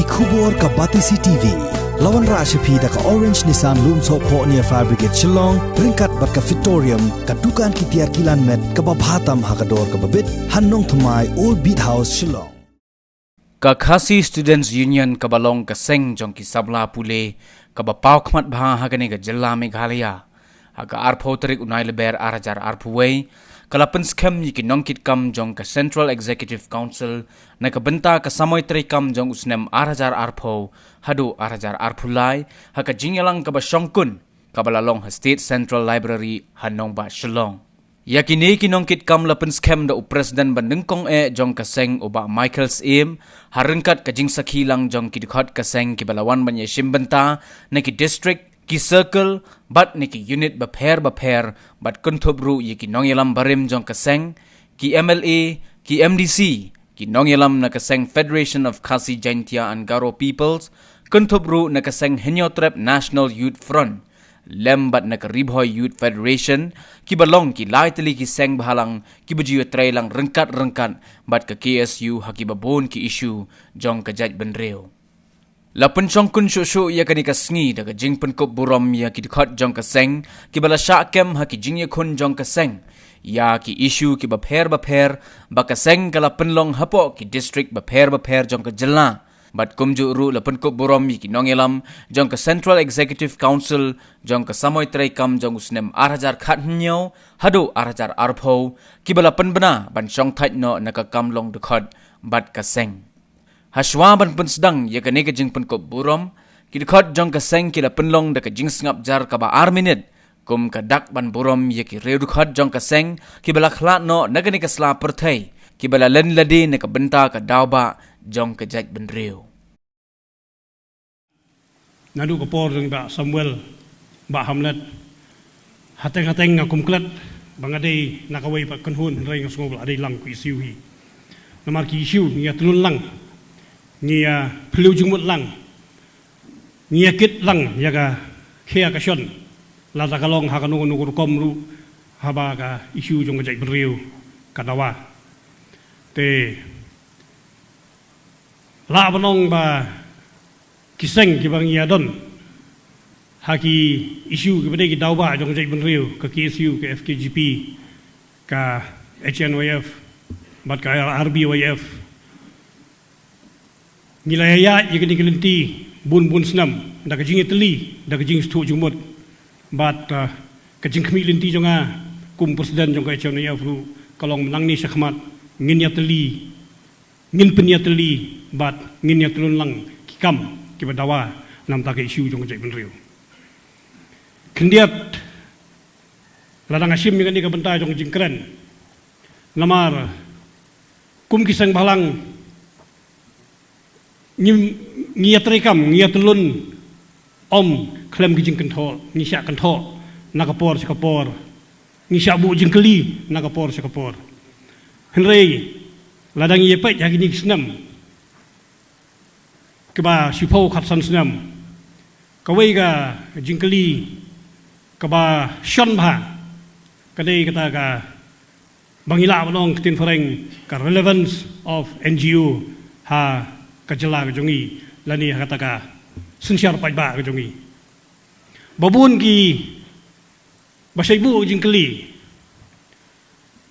Khubor ka Batisi TV. Lawan Rashapi da ka Orange Nissan Loom So Po near Fire Brigade Shillong, Ringkat bat ka Victorium, ka Dukan ki Tiar Kilan Met, ka Babhatam Hakador ka Babit, Hannong Thumai Old Beat House Shillong. Ka Khasi Students Union ka Balong ka Seng jong ki Sabla Pule, ka Bapaw Khmat Bha hagani ka Jilla Meghalaya, haga Arpo Tarik Unai Leber Arajar Arpuway, Kalapan scam yiki nongkit kam jong ka Central Executive Council na kabenta ka samoy tri kam jong usnem arajar arpo hadu arajar arpulai haka jingyalang ka basyongkun kabalalong ha State Central Library hanong ba Shillong. Yakini kinongkit kam lapan scam da President bandengkong jong ka Seng uba Michael's Aim harengkat ka jing sakhilang jong kidikhat ka Seng ki balawan banya shimbenta na ki district ki circle bat ni ki unit bapher bat kuntubru yi ki nongyalam barim jong ka Seng ki MLA ki MDC ki nongyalam na ka Seng Federation of Khasi Jaintia and Garo Peoples kuntubru na ka Seng Henyotrep National Youth Front lem bat na ka Ribhoy Youth Federation ki balong ki laitali ki Seng bahalang ki bujiyo trailang rengkat bat ka KSU haki babon ki issue jong ka Jaj Benreo. Lapan songkun shushu ya kani ka sngi daga jing penkop burom ya ki dikhat jong ka Seng ki bala syakem ha ki jing ya kun jong ka Seng ya ki issue ki bapher baka Seng kala penlong hapo ki district bapher jong ka Jilla bat kumju ru lapan kop burom ya ki nongelam jong ka Central Executive Council jong ka samoy trai kam jong usnem arajar khat hnyo hadu arajar arpho ki bala penbena ban song thait no na ka kamlong dikhat bat ka Seng. Haswa ban pun sedang ya kani ka jing penkop burom kidikhat jong ka Seng kila penlong da ka jing sngap jar ka ba minute kum ka dak ban burom ya ki reudukhat jong ka Seng ki bala khlat no nagani ka sla perthai ki bala len ladi na ka benta ka dawba jong ka Jaj Benreo. Nadu ka por jong ba Samuel ba Hamlet hateng nga kumklat bangadai nakawai pa kanhun rai nga sngobal adai lang ku isiu hi namar ki isiu ni atulun lang Nia pelu jumut lang Nia kit lang yaga khea ka shon la ta kalong ha ka nugur kom ru haba ka isu jong Jaj Benreo kadawa te la banong ba kiseng ki bang ya don haki isu ki bade ki dawba jong Jaj Benreo ka KSU ka FKGP ka HNYF bat ka RBYF Nilaya ya kini kelenti bun senam da kajing teli da kajing stu jumut bat kajing kemi lenti jonga kum presiden jonga chona ya fru kalong menang ni syakmat ngin ya teli ngin penya teli bat ngin ya telun lang kikam ki badawa nam ta ke isu jonga Jaj Benreo kendiat ladang asim yang ni ka benta jonga jingkren lamar kum kisang balang ngia trikam ngia telun om klem kijing kentho ngi syak kentho nakapor sikapor ngi syabu jingkeli nakapor sikapor henrei ladang ye pai yakini snam keba sipau khatsan snam kawai ga jingkeli keba shon bha kadai kata ka bangila banong tin fereng ka relevance of NGO ha kajela ka jongi lani kata ka sensiar pajba ka jongi babun ki basaibu jingkeli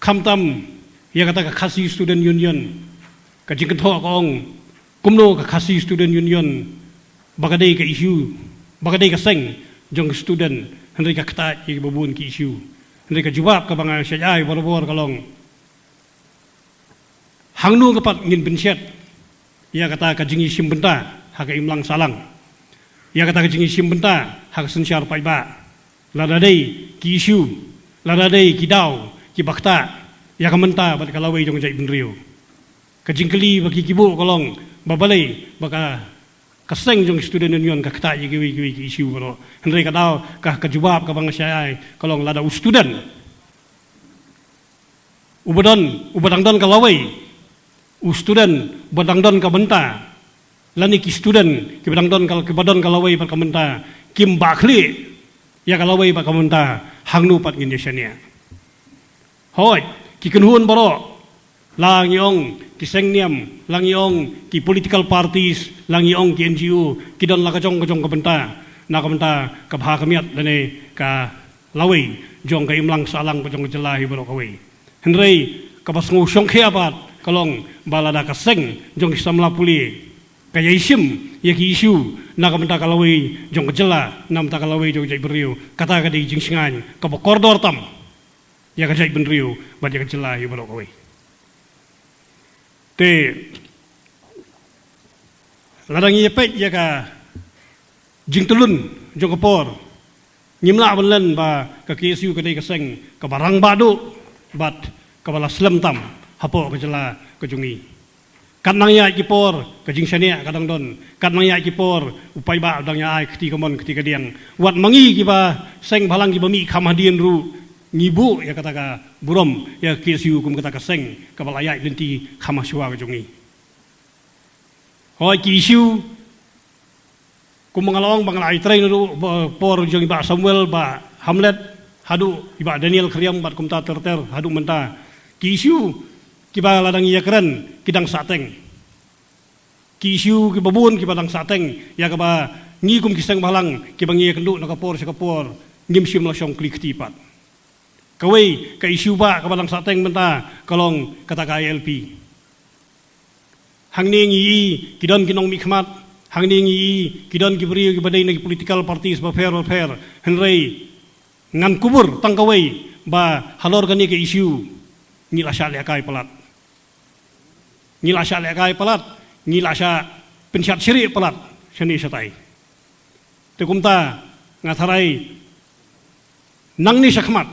khamtam ya kata ka Khasi Student Union ka jingkentho kong kumno ka Khasi Student Union bagadai ka issue bagadai ka Seng jong student hendai ka kata ki babun ki issue hendai ka jawab ka bang syai bor kalong hangnu ka pat ngin bensyat ya kata ka jingi simbenta haka imlang salang ya kata ka jingi simbenta haka sensiar paiba ladadai ki isu ladadai ki daw ki bakta ya kamenta bat kalawai jong Jaj Benreo ka jingkeli baki kibu kolong babalai baka kaseng jong student union ka kata yiwi ki isu bro hendai ka daw ka jawab ka bang syai kolong lada student ubadang don kalawai student badang don ka benta lani ki student ki badang don kal ki badon kalawai par ka benta kim bakhli ya kalawai par ka benta hangnu pat Indonesia hoi ki kenhun baro lang yong ki sengniam, lang yong ki political parties, lang yong ki NGO, ki don la kajong ka benta, na ka benta ka bha kamiat dane ka lawai jong ka imlang salang kajong jelahi baro kawai. Henry ka bas ngusong khiabat kalong balada ka seng jong ki samla puli ka yaisim ya ki isu na ka benta ka lawai jong ka jela nam ta ka lawai jong jai beriu kata ka di jing singan ka ba koridor tam ya ka jai benriu ba ya ka jelahi baro kawai. Te ladang ye pet ya ka jing telun jong kapor nyimla belan ba ka KSU ka dei ka seng ka barang badu bat ka bala slam tam hapo ka jela ka jungi kat nang ya kipor ka jing sania kadang don kat nang ya kipor upai ba dang ya ai kti kamon kti ka diang wat mangi ki ba seng balang ki ba mi khamadian ru ngibu ya kata ka burom ya KSU kum kata ka seng ka bala ya lenti khamaswa ka jungi hoi KSU kum mangalong bangalai train ru por jong ba Samuel ba Hamlet hadu iba Daniel kriam bat kum ta terter hadu menta KSU kiba ladang iya keren kidang sateng KSU kiba bun kiba dang sateng ya kaba ngi kum kiseng balang kiba ngi kendu nakapor sakapor ngim sim la syong klik tipat kawai ka isu ba ka balang sateng menta kalong kata ka ILP hangni ngi kidon kinong mikmat hangni ngi kidon kibri kibadai nagi political parties ba fair henry ngan kubur tang kawai ba halor gani ke isu ngila sya lekai pelat ngila sya lekai pelat ngila sya pensyat syiri pelat seni satai tekumta ngatharai nang ni sakmat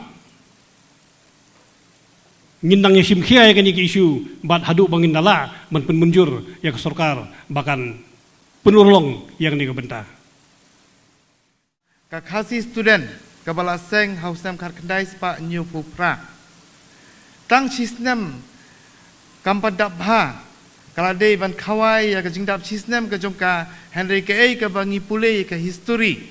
ngindang yasim khia ya kani isu bat hadu bangin dala man penmunjur ya ke sarkar bahkan penurlong yang ni kebenta ka khasi student ka bala seng hausam khar khandai spa new pupra tang chisnem kampadap bha kala dei ban khawai ya ka jingdap chisnem ka jongka Henry ke ka bangi pule ka history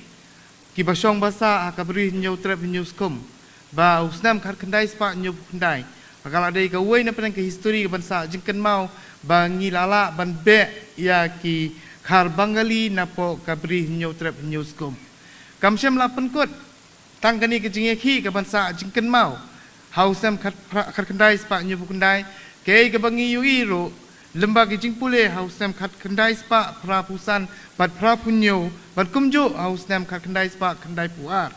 ki basong basa ka bri new trap new skum ba usnam khar khandai spa new khandai kala dei ka wei na pen ka history ka bansa jingken mau bangi lala ban be ya ki khar bangali na po ka bri new trap new skum kamsem la penkut tang kani ke jinge khi ka bansa jingken mau hausam khat kendai spa nyu kendai ke ke bangi yu iro lembaga jingpule hausam khat kendai spa prapusan bat prapunyo bat kumjo hausam khat kendai spa kendai puar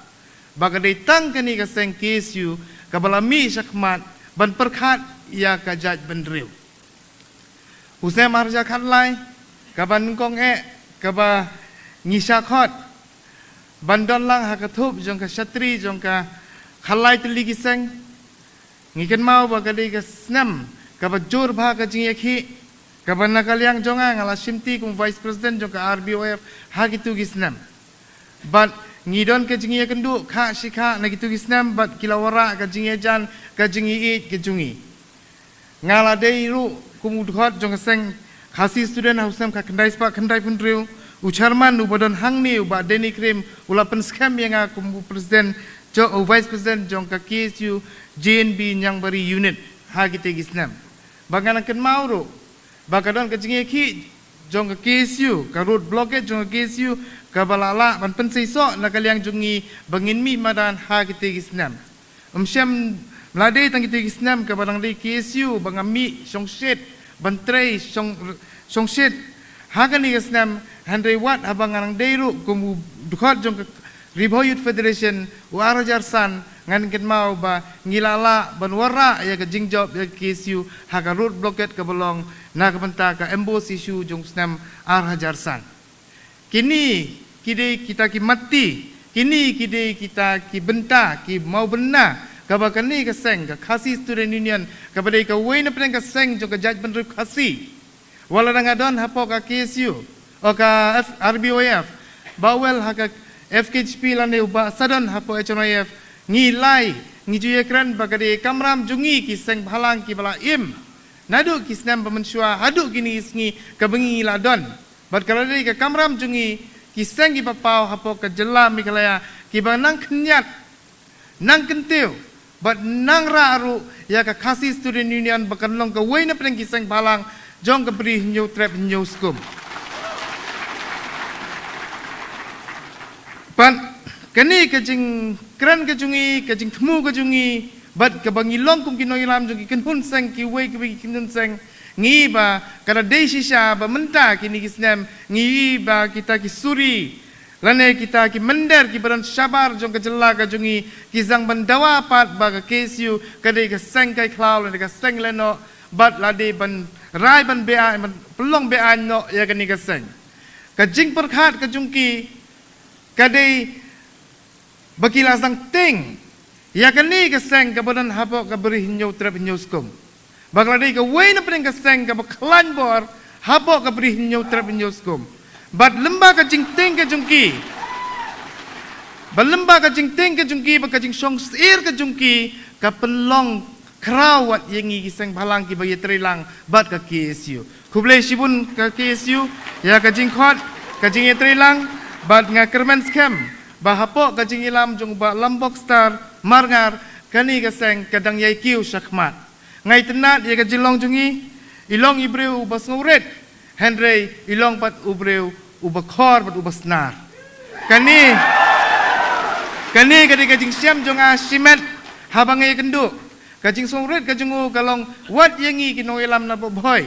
bagadai tang kani ka seng KSU ka balami sakmat ban perkhat ya ka jaj benriu usam harja khat lai ka ban kong ka ba ngisa khot bandon lang hakathup jong ka satri jong ka khalai tili ki seng ngiken mau ba kadai ka snam ka ba jor bha ka jing yakhi ka ban nakaliang jonga ngala simti kum vice president jong ka RBOF ha gitu ki snam but ngidon ka jing yakendu kha shikha na gitu ki snam but kilawara ka jing jan ka jing i ke jungi ngala dei ru kum udhot jong ka seng khasi student hausam ka khandai spa khandai punriu ucharman ubadon hangni uba deni krim ulapan scam yang aku presiden jo vice president jong ka KSU JNB yang bari unit ha kita gisnam baganan ken mauro bagadon ka jingi ki jong ka KSU ka road blockade jong ka KSU ka balala ban pensaiso na kaliang jungi bangin mi madan ha kita gisnam syam mladai tang kita gisnam ka barang dei KSU bangami songset bantrei songset hagan ni gisnam Henry Watt abang anang deiru kumu dukhot jong Ribho Youth Federation warajar san ngan ken mau ba ngilala ban wara ya ka jingjob ya KSU ha ka road blockade ka bolong na ka benta ka embassy issue jong snam arhajar san kini kide kita ki mati kini kide kita ki benta ki mau bena ka ba kani ka seng ka khasi student union ka badai ka wei na pen ka seng jong ka judge ban khasi wala ngadon hapo ka KSU o ka RBOF bawel haka FKHP lane uba sadan hapo HNIF ngilai ngiju ekran bagade kamram jungi ki seng bhalang ki bala im nadu ki snam pamensua hadu kini isngi kabengi ladon bat kalade ka kamram jungi ki seng ki papau hapo ka jela mikalaya ki banang kenyat nang kentiu But nang raru ya ka Khasi Student Union bakan long ka way na preng kisang balang jong ka beri new trap new skum. Pan kani kajing kran kajungi kajing temu kajungi but ka bangilong kum kinoilam jong ki kenhun sang ki way ki kenhun sang ngi ba kada desi sha ba menta kini kisnam ngi ba kita ki suri lane kita ki mender ki baran sabar jong ka jella ka jungi ki zang bandawa pat ba ka kesu kadai ka sang kai klau lane ka sang leno bat lade ban rai ban bea ban pelong bea no ya ka ni ka sang ka jing perkhat ka jungki kadai bakila sang ting ya ka ni ka sang ka baran hapo ka beri hinyo trap hinyo skum baklade ka way na pring ka sang ka baklan bor hapo ka beri hinyo trap hinyo skum. But lemba ka jing ting ka jungki. Balemba ka jing ting ka jungki ba ka jing song sir ka jungki ka pelong krawat yang ngisang balang ki bagi trilang bat ka KSU. Kuble sibun ka KSU ya ka jing khot ka jing trilang bat nga kermen scam ba hapo ka jing ilam jung ba lambok star marngar kani ka sang kadang yai kiu syakmat. Ngai tenat ya ka jilong jungi ilong ibreu bas nguret. Henry ilong pat ubreu ubakor pat ubasnar. Kani kadi kajing siam jonga simet habang ay kendu. Kajing songret kajungu kalong wat yangi kinong ilam na boy.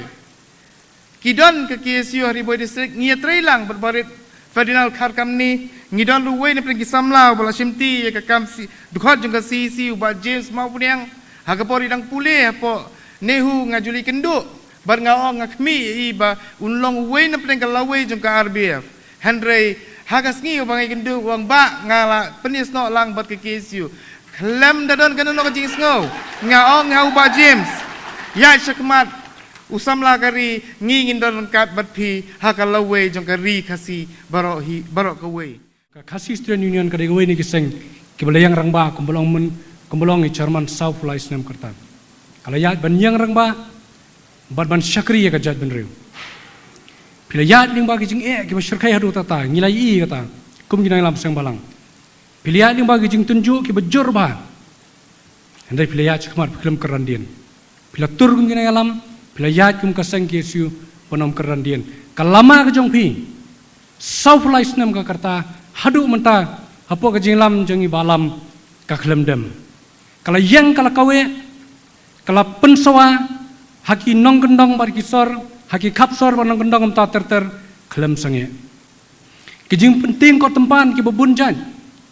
Kidon ke KSU Hariboy District ngia trailang berbarit Ferdinand Kharkam ni ngidon luwe ni pergi samlau bala simti ya ka kamsi dukhot jonga CC uba James maupun yang hagapori dang pule apo nehu ngajuli kendu. Bar ngaong ngakmi iba unlong way na pling kalaway jung ka RBF. Henry hagas ngi ubang ikendu wang ba ngala penis no lang bat ke KSU. Klem dadon kanon no kajing sngo. Ngaong ngau ba James. Ya syakmat usamla kari ngi ngindon kat bat pi hakalaway jung ka ri khasi barok kaway. Khasi Student Union ka degaway ni kiseng kibalayang rangba kumbolong i chairman South Fly Snam Kertan. Kalayat banyang rangba ban syakri ya kajat benriu. Pila yat ling bagi jing ki syarkai hadu tata ngilai i kata kum ginang lam sang balang. Pila yat ling bagi jing tunjuk ki bejor ba. Andai pila yat kemar film kerandian. Pila tur kum ginang lam pila yat kum kasang KSU penom kerandian. Kalama ka jong pi South Life nam ka karta hadu menta hapo ka jing lam jong i balam ka klem dem. Kala yang kala kawe kala pensawa haki nong gendong bar kisor, haki kapsor bar nong gendong ta ter klem sange. Kijing penting ko tempan ki bebunjan,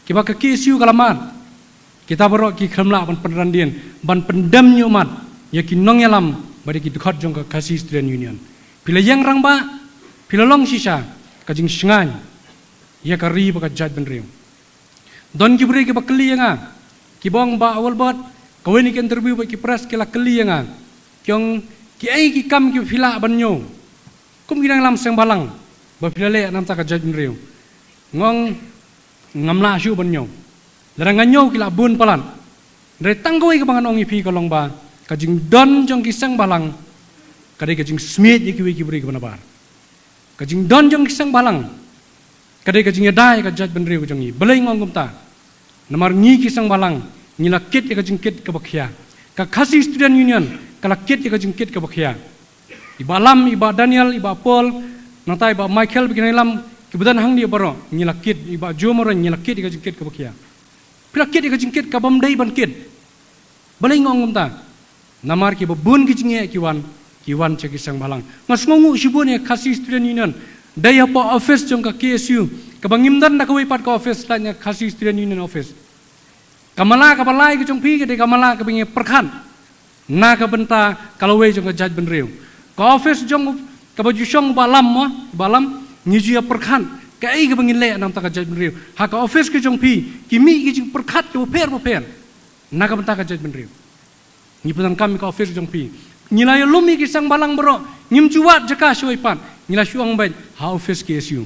ki ba ke KSU kalaman. Kita baro ki klem la ban penrandian, ban pendam nyumat, ya ki nong yalam bari ki dekat jong ka Khasi Student Union. Pila yang rang ba, pila long sisa, kajing singan, ya ka ri ba ka jat ben riu. Don ki beri ki ba keli nga, ki bong ba awal bot, kawin ki interview ba ki press ki la keli nga. Kyong ki ai ki kam ki phila banyo kum ginang lam sang balang ba phila le nam ta ka jaj riu ngong ngamla shu banyo larang nganyo ki la bun palan re tanggoi ka bangan ong ipi kolong ba ka jing don jong ki sang balang ka ka jing smith ki wi ki bri ka banabar ka jing don jong ki sang balang ka ka jing dai ka jaj ben riu jong i belai ngong kum ta namar ngi ki sang balang ngila kit ka jing kit ka bakhya ka Khasi Student Union kala kit ka jing kit ka bakhya iba lam iba Daniel iba Paul nantai iba Michael bikin lam kibudan hang dia baro ngila kit iba Jomoro ngila kit ka jing kit ka bakhya pila kit ka jing kit ka bamdai ban kit balai ngong ta namar ki babun ki jing kiwan ceki sang balang mas ngongu sibun ya Khasi Student Union daya po office jong ka KSU ka bangimdan da kawai pat ka office tanya Khasi Student Union office kamala kapalai ke jong pi ke de kamala ke bingi perkhan na ka benta kalau we jong ka jaj ben riu ka office jong ka baju syong balam ngiji ya perkhan ka ai ke bingi le nam ta ka jaj ben riu ha ka office ke jong pi kimi ke jing perkhat ke per na ka benta ka jaj ben riu ni pesan kami ka office jong pi ngilai lumi ki sang balang bro ngim cuat jaka syoi pan ngila syuang bain ha office KSU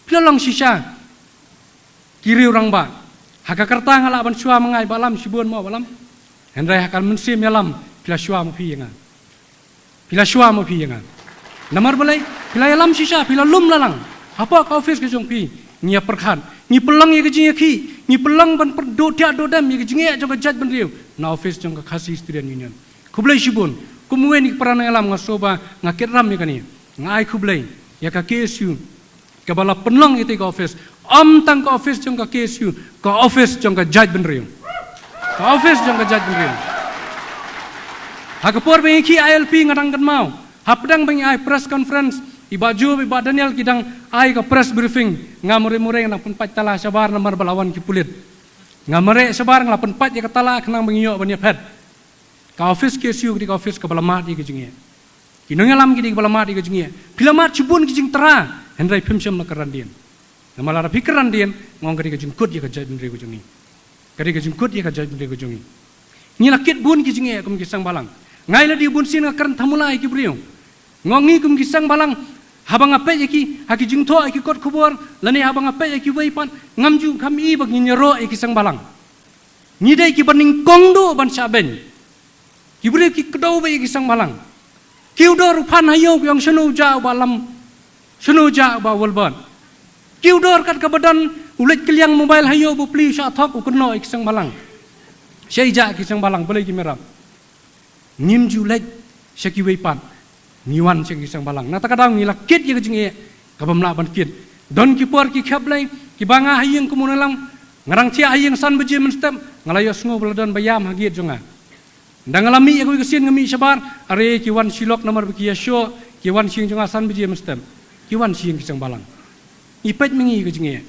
pila long sisa kiri orang ba haka kerta ngala ban syua mengai balam sibun mo balam hendrai hakal mensim yalam pila syua mo pi nga namar balai pila yalam sisa pila lum lalang apa ka office ke jong pi ngia perkhan ni pelang ye ke jing ki ni pelang ban perdo tiak do dam ye jinge jong ka jat ban riu na office jong ka khasi student union kublai shibun kumwe ni perana alam ngasoba ngakit ram ni kani ngai kublai ya ka KSU ka bala pelang ite ka office tang ka office jong ka KSU ka office jong ka jat ban riu ka office jong ka jat ban riu Hakapur bengi ILP ngarang kan mau. Hapdang bengi ai press conference. Iba Ju, iba Daniel kidang ai ka press briefing. Ngamure-mure nang penpat tala sabar namar balawan ki pulit. Ngamare sabar ngala penpat ya katala kenang bengi yo bani pet. Ka office KSU di ka office ka balamat di kejinge. Kinong alam ki di balamat di kejinge. Pilamat cibun kijing tera. Hendrai pimsyam na karandian. Namalara pikiran dian ngong kadi kejing kut ya ka jaj bendri kejinge. Kadi kejing kut ya ka jaj bendri kejinge. Nyilakit bun kijinge kum kisang balang. Ngai la di bun sin ngakaran tamulai ki briung. Ngongi kum kisang balang habang ape yaki haki jingtho aki kot kubur lani habang ape yaki waipan ngamju kami bagi nyero ki sang balang. Ngidai ki baning kongdo ban saben. Ki bri ki kedau ba ki sang balang. Ki udor pan hayo yang senu ja balam senu ja ba walban. Ki udor kat ka badan ulet keliang mobile hayo bu pli sha thok ukno ki sang balang. Syai ja ki sang balang boleh ki merap. Nim julek syaki weipan niwan syaki sang balang na takadang nila kit ye kejinge kabamla ban kit don ki por ki khablai ki banga hayeng kumunalam ngarang cia hayeng san beje menstem ngalayo sngo bladon bayam hagiet jonga ndangalami ye ko kesin ngami sabar are ki wan silok nomor ki yasho ki wan sing jonga san beje menstem ki wan sing ki sang balang ipet mengi kejinge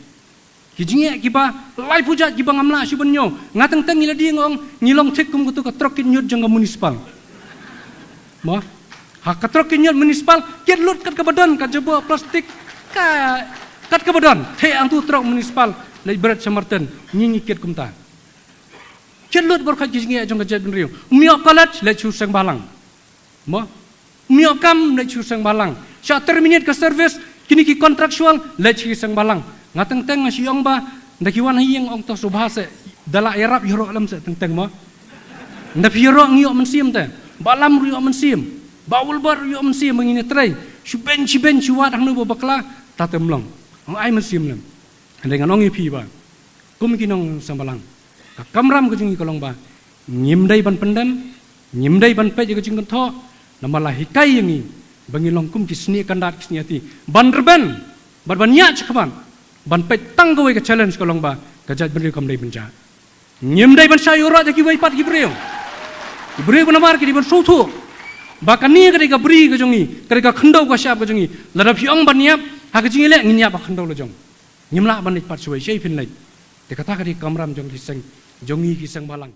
kijinge ki ba lai pujat ki bangamla sibenyo ngateng teng ngila di ngong ngilong thik kum kutu ka trokin nyut jonga municipal Mah, hak katrok kinyot municipal, kiat lut kat kebadan, kat jebuk plastik, kat kebadan, te antu trok municipal, lagi berat samarten, nyingi kiat kumta. Kiat lut berkat kisngi ajong kajat benriu, miok college, lagi susang balang. Mah, miok kam, lagi susang balang. Syak terminate ke service, kini ki kontraktual, lagi susang balang. Ngateng teng ngasiyong ba, ndakiwan hiyeng ong to subhase, dala erap yoro alam se teng teng mah. Ndap yoro ngiyok mensim te. Balam riyo mensim, bawul bar riyo mensim mengini tray, shuben shuwat hanu babakla tatemlong, ai mensim lem, dengan ongi pi ba, kum kinong sambalang, kamram kejingi kolong ba, nyimdai ban pendem, nyimdai ban pej kejing kentho, namalah hikai yangi, bangilong kum kisni kandat kisni hati, ban reben, ban nyak cekaman, ban pej tanggawe ke challenge kolong ba, kejat beri kamdai benja, nyimdai ban sayurat jaki waipat kibriyo. Beri penamar kini bersuatu, bahkan ni ketika beri kejongi, ketika khendau kasyap kejongi, ladap yang baniap, hak kejongi lek nginyap khendau lejong, nyimla banit pat suai syai fin lek, dekata ketika kamram jong kiseng, jongi kiseng balang.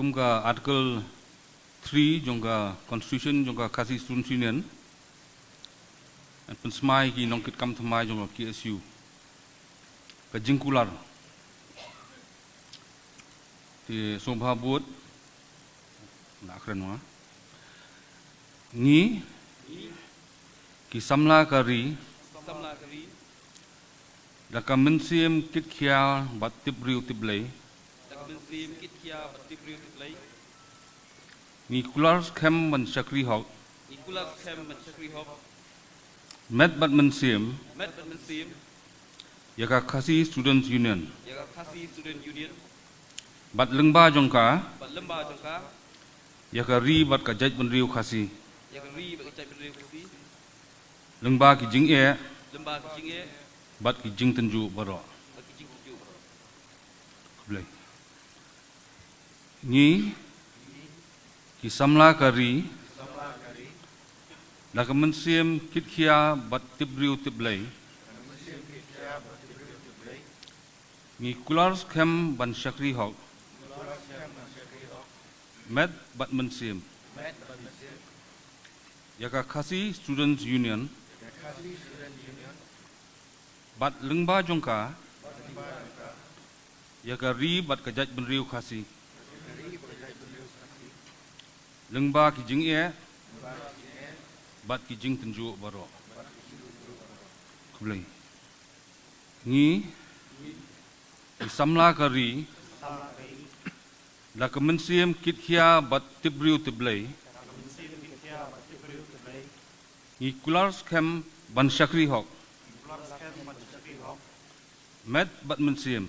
Tumka Article 3 jongka Constitution jongka Khasi Students Union and pensmai ki nongkit kam thamai jongka KSU ka jingkular ti sobha bot na krenwa ngi ki samla kari da kamensim kit khia bat tibriu tiblei ni kulars kem man sakri hok met bat mensim yaka Khasi Students Union bat lengba jongka yaka ri bat ka jaj benriu khasi lengba ki jing e bat ki jing tenju baro blai ni ki samla kari la kemensim kit khia bat tibriu tiblai ni kulars kem ban sakri hok met bat mensim yaka Khasi Students Union bat lengba jongka yaka ri bat kajaj benriu khasi lengba ki jing e bat ki jing tenju baro kublai ngi ki samla kari la kemensim kit khia bat tibriu tiblai ngi kulars kem ban sakri hok met bat mensim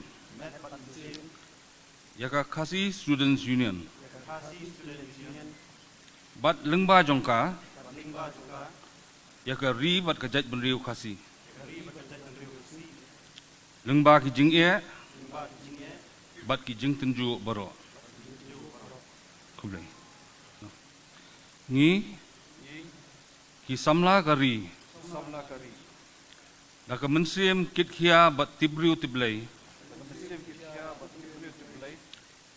yaka Khasi Students Union bat lengba jongka yaka ri bat kajaj benriu khasi lengba ki jing e bat ki jing tenju baro kublai ngi ki samla kari la kemensim kit khia bat tibriu tiblai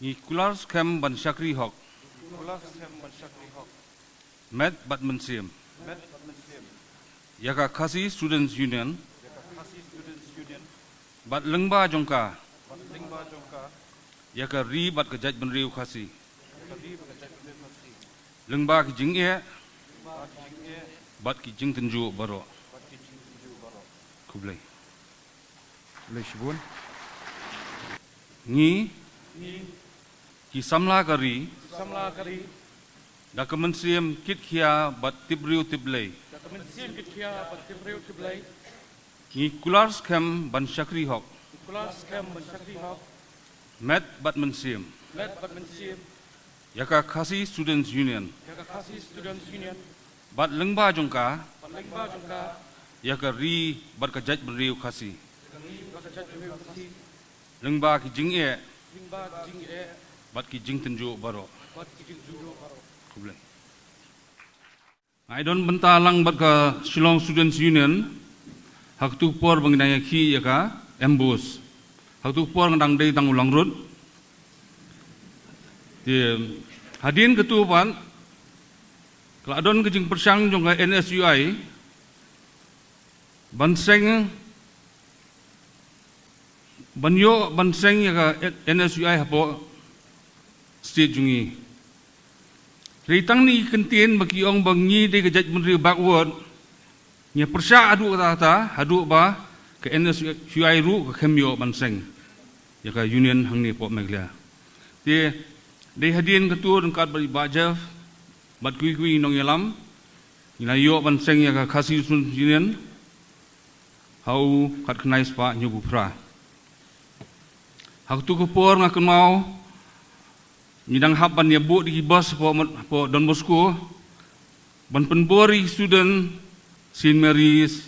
ngi kulars kem ban sakri hok met bat mensim yaka Khasi Students Union bat lengba jongka yaka ri bat kajaj benriu khasi lengba ki jing e bat ki jing tenju baro kublai kublai shibun ngi ki samla kari da kemensim kit khia bat tibriu tiblai ngi kulars kem ban sakri hok met bat mensim yaka Khasi Students Union bat lengba jongka yaka ri bat kajaj benriu khasi lengba ki jing e bat ki jing tenju baro kublai Aidon bentalang bat ka Shillong Students Union hak tu por banginaya ki yaka embus hak tu por ngandang dei tang ulang rut di hadin ketupan keladon kejing persang jongka NSUI banseng banyo banseng yaka NSUI hapo state jungi ritang ni kentien bagi ong bangi de kejaj menteri backward nya persya adu kata adu ba ke NSUI ru ke kemyo banseng yaka union hangni po meglia de hadin ketua dengkat bari bajaf bat kui nong yalam inayo banseng yaka Khasi Students Union hau kat kenais pa nyobu pra hak tu kupor ngakun mau midang hapan ya bu di bos po Don Bosco ban penbori student St Mary's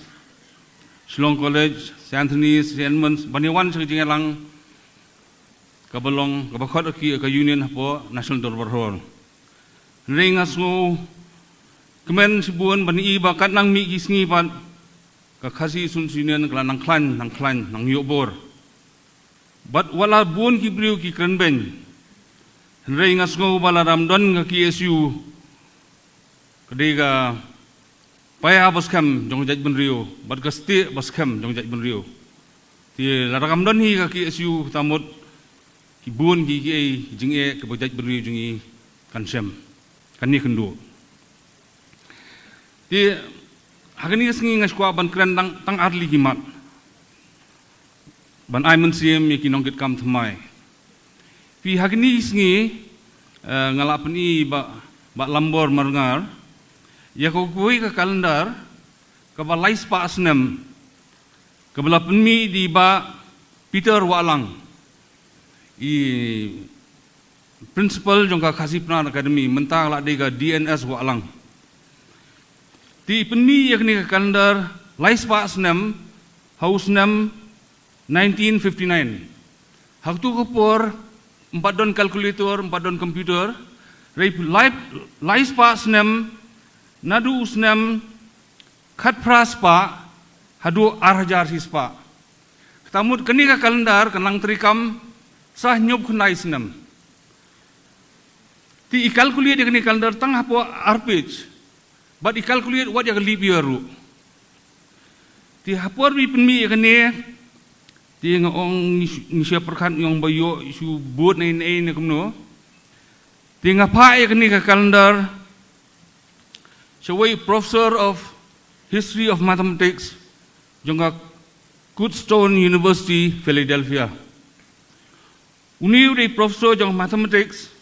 Shillong College St Anthony's St Edmunds baniwan sekejing lang kabalong kabakot ki ka union po National Dorbar Hall ring asmo kemen sibuan bani iba kat nang mi gisngi pat ka Khasi Students Union kala nang klan nang yobor bat wala bun ki briu ki krenben Henry ngas ngau bala Ramadan ka KSU kadega paya baskam jong jaj benrio bat kasti baskam jong jaj benrio ti la Ramadan hi ka KSU tamut kibun ki jinge ke jaj benrio jungi kansem kanni kendo ti hagani sengi ngas kwa ban kren tang arli gimat ban ai mun siem mi kinongkit kam thamai pi hagni sengi ngalapni ba lambor marngar ya ko kui ke kalendar ke balai spa asnem ke belapenmi di ba Peter Walang i principal jongka Kasipran Academy mentang la dega DNS Walang di penmi yakni ke kalendar lai spa asnem haus 6 1959 hak tu kopor 4 don kalkulator 4 don komputer lai spa asnem nadu usnem kat praspa hadu arhajar hispa ketamut keni ka kalendar kenang terikam sah nyub kunai snem ti ikalkuliat dia keni kalendar tang hapo arpage but ikalkuliat wat ya leap year ru ti hapor bi penmi keni ti ngong nisya perkan yang bayo isu buat nei ne kumno ti ngapa ya keni ka kalendar Shawai Professor of History of Mathematics, jongka Goodstone University, Philadelphia. Uniu Professor jong Mathematics,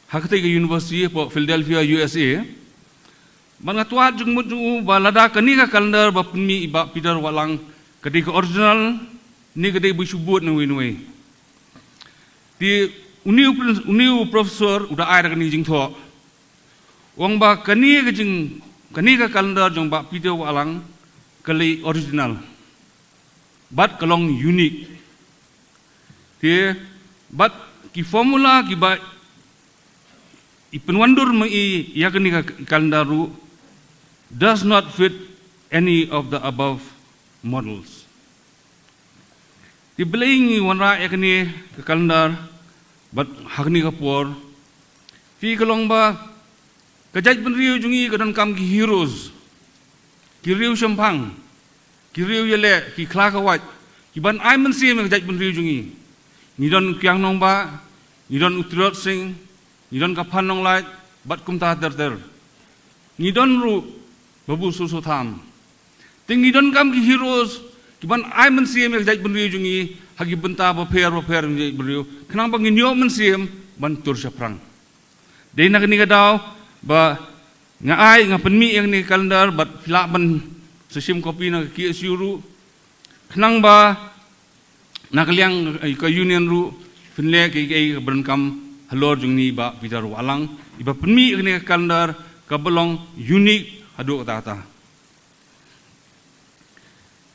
hakati ke University po Philadelphia, USA. Mangatuat jong mutu balada kani ka kalendar ba penmi iba Peter Walang kadi ke original ni kadi busubut nuwi. Di Uniu Professor udah air kani jing tho. Wang ba kani ka kalendar jong ba Peter Walang kali original bat kalong unique ti bat ki formula ki ba ipenwandur mai ya kani ka kalendar ru does not fit any of the above models ti beling wanra ya kani ka kalendar bat hakni ka por fi kalong ba kajaj benriu jungi kadon kam ki heroes ki riu shampang ki riu yele ki klakawat ki ban ai men sim kajaj benriu jungi ni don kyang nong ba ni don utrot sing ni don kapan nong lait bat kum ta ter ni don ru babu susu tham ting ni don kam ki heroes ki ban ai men sim kajaj benriu jungi hagi benta ba per kajaj benriu kenang ba nginyo men sim ban tur saprang dei nak ni kadau ba nga ai nga penmi yang ni kalendar bat pila ban sesim kopi na ki siuru kenang ba nakaliang ka union ru finle ki berengkam halor jung ni ba Peter Walang iba penmi yang ni kalendar ka belong unique hadu kata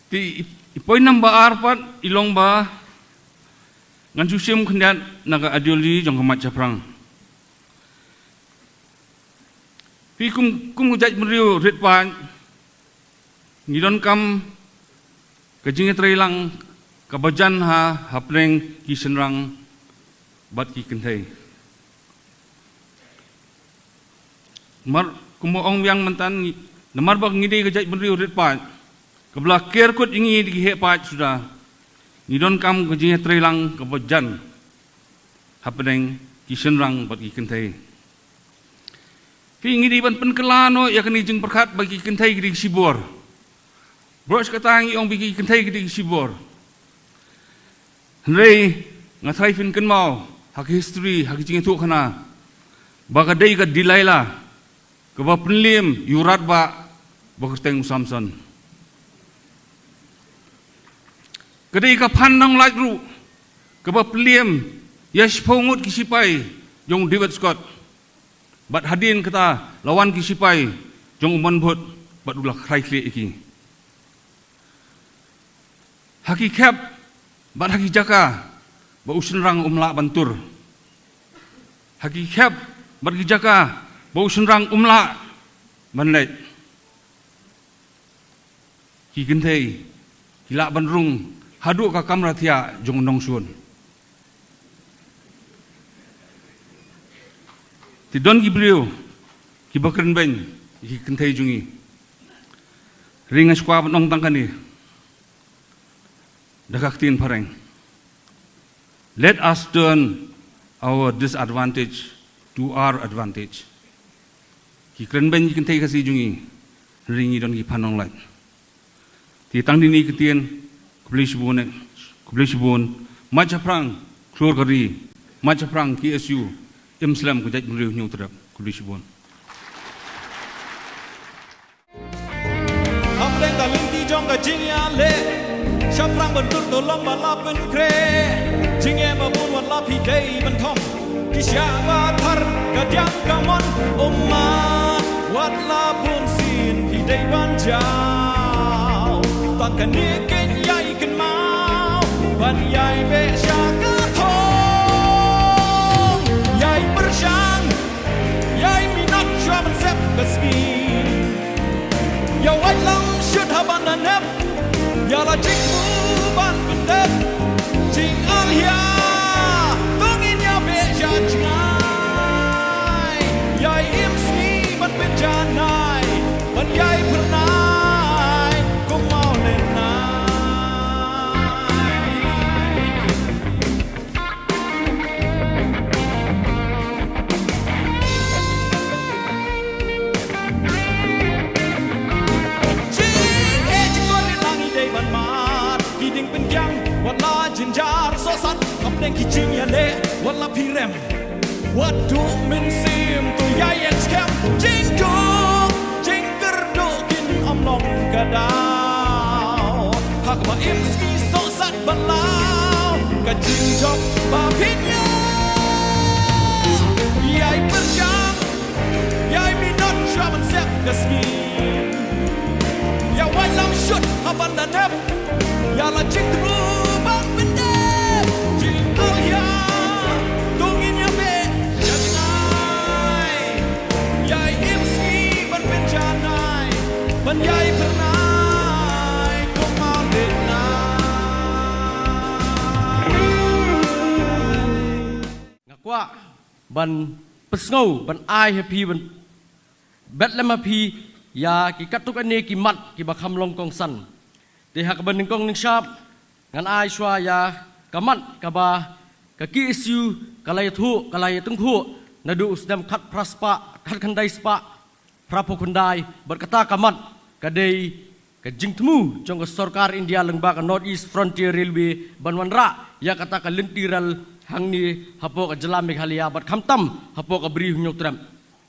ti poin number arpat ilong ba ngan susim kendian naga adioli jong kamat caprang Pi kum jaj meriu rit pan ngidon kam kajing trailang kabajan hapleng ki senrang bat ki kentai mar kumo ong yang mentan namar bak ngide kajaj meriu rit pan kabla ker kut ingi di he pat sudah ngidon kam kajing trailang kabajan hapleng ki senrang bat ki kentai Ki ngidi ban penkelano ya kani jeng perkat bagi kentai gidi sibor. Bros katangi ong bagi kentai gidi sibor. Henry ngatai fin ken mau hak history hak jeng tu kana. Baka dei ka dilaila. Ka ba penlim yurat ba bakerteng Samson. Kadai ka pandang lait ru. Ka ba penlim yash pongut kisipai jong David Scott. Bat hadin kata lawan kisipai jong uman bot bat ulah khaikle iki haki kep bat haki jaka ba usenrang umla bantur haki kep bat haki jaka ba usenrang umla banlet ki gentei kila banrung hadu ka kamrathia jong nongsun Ti don gibriu ki bakren ben ki kentai jungi. Ringas kwa nong tangkani. Dakaktin pareng. Let us turn our disadvantage to our advantage. Ki kren ben ki kentai kasi jungi. Ringi don ki panong lai. Ti tang dini ketien kublish bun macaprang klor kari macaprang KSU Islam ku jaj meriu nyung terap kublish bun. Amreng da linti jong ka jingya le shaprang bentur tolong balapun kre jingye mabun wan lapi dei bentom kisya watar kadiang kamon umma wat lapun sin hi dei banjau takkan niken yai ken mau ban yai be syaga thong yai bersyang yai minat jam sep beski ya wai lam should have an nep ya la jikmu ban pendep jing alia tongin ya be jangai yai imsi ban benjanai ban yai pernai ku mau lenai wala jinjar sosat kapdeng kijing ya le wala pirem wadu min sim tu yai scam jing do jing kerdo kin omlong kadau hak ba imski sosat balau kajing jok ba pinya yai berjam yai minot jaman sep gaski ya walam shot abanda nep ya la jing tru Yai pernai ku mau denai ngakwa ban pesngau ban ai happy ban betlem happy ya ki katuk ane ki mat ki bakham long kong san de hak ban ning kong ning shap ngan ai shwa ya kamat kaba ka ki isu kalai thu kalai tung thu nadu usdam khat praspa khat khandai spa prapokundai berkata kamat kadai ke jingtemu jong ke sarkar India lengba ke North East Frontier Railway banwanra ya kata ke lentiral hangni hapo ke jelam Meghalaya bat khamtam hapo ke beri nyotram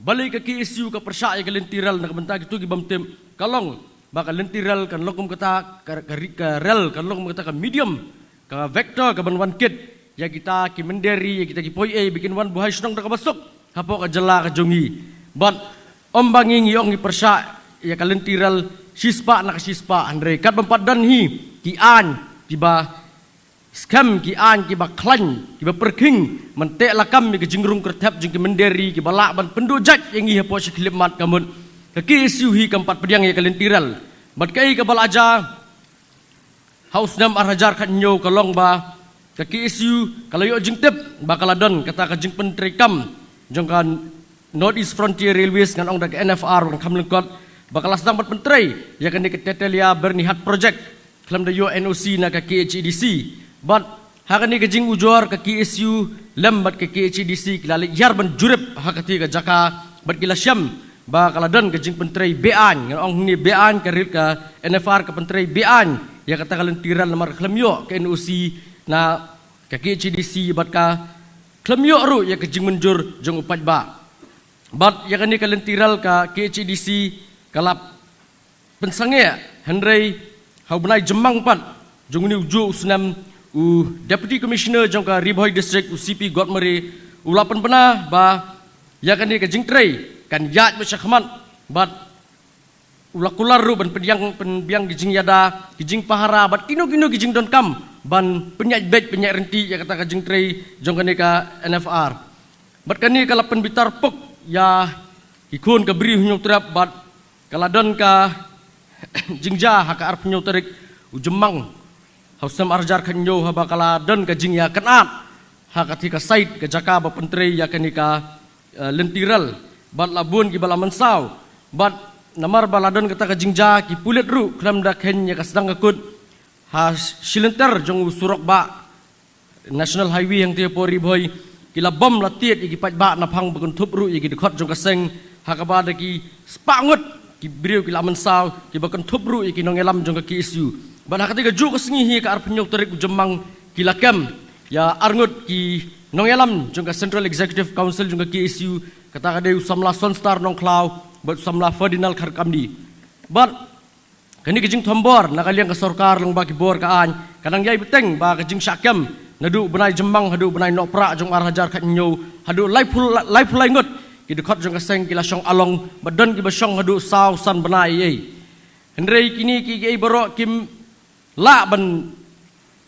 balik ke KSU ke persya ke lentiral nak bentak itu ki bamtem kalong ba ke lentiral kan lokum kata ke rel kan lokum kata ke medium ke vector ke banwan kit ya kita ki menderi ya kita ki poi bikin wan buhai senong dak masuk hapo ke jela ke jongi bat ombanging yong ni persya ya kalian tiral sispa nak sispa Andre kat bempat dan hi ki an tiba scam ki an ki ba klan ki ba perking mentek lakam ki jingrung kertap jing ki menderi ki balak ban pendojak yang hi hapo seklimat kamun ki isu hi keempat pediang ya kalian tiral bat kai ke balaja haus nam arhajar kat nyo kalong ba ki isu kalau yo jing tip bakaladon kata ka jing pentrikam jongkan North East Frontier Railways ngan ong dak NFR ngan kamlengkot bakal sedang bermenteri ya kan diketetelia bernihat projek kelam da UNOC na ka KHDC but hakani ke jing ujor ke KSU lembat ke KHDC kilali yar ban jurep hakati ke jaka bat kilasyam bakal dan ke jing penteri bean ngan ong ni bean ke NFR ke penteri bean ya kata kalian tiran lamar kelam yo ke NOC na ke KHDC bat ka kelam yo ru ya ke jing menjur jong upat ba but ya kan kalian tiral ka KHDC kalap pensange Henry haubenai jemang pan jong ni uju usnam u deputy commissioner jong ka Riboy district u CP Godmere ulapan pena ba ya kan ni ka jingtrei kan yat besyakman bat ulakular ru ban penbiang gijing yada gijing pahara bat kino gijing don kam ban penyat bej penyat renti ya kata ka jingtrei jong kan ni ka NFR bat kan ni kalap penbitar pok ya ikun ka beri hunyong terap bat kaladon ka jingja haka arp nyo terik ujemang hausam arjar kanyo haba kaladon ka jingya kanat haka tika sait ke jaka ba penteri ya kanika lentiral bat labun ki bala mansau bat namar baladon kata ka jingja ki pulet ru kram da ken ya kasdang akut ha silenter jong surok ba national highway yang tie pori boy ki labom la tiet ki pat ba na phang bakun thup ru ki dekhot jong kaseng ha ka ba da ki spangut ki briu ki la mansau ki bakun thup ru ki nongelam jong ki isu bat ha ketika ju kesengi hi ka ar penyok terik jemang ki lakam ya arngut ki nongelam jong ka central executive council jong ki isu kata ka de usamla sonstar nong klau bat samla Ferdinand Kharkamdi bat kani kejing thombor nakaliang ka sarkar lang bagi bor ka an kadang yai beteng ba kejing syakam nadu benai jembang hadu benai nokpra jong ar hajar khat nyo hadu life ngot ki dekhot jong ka seng ki la syong along badon ki basyong hadu saw san benai ei hendrei kini ki ei borok kim la ban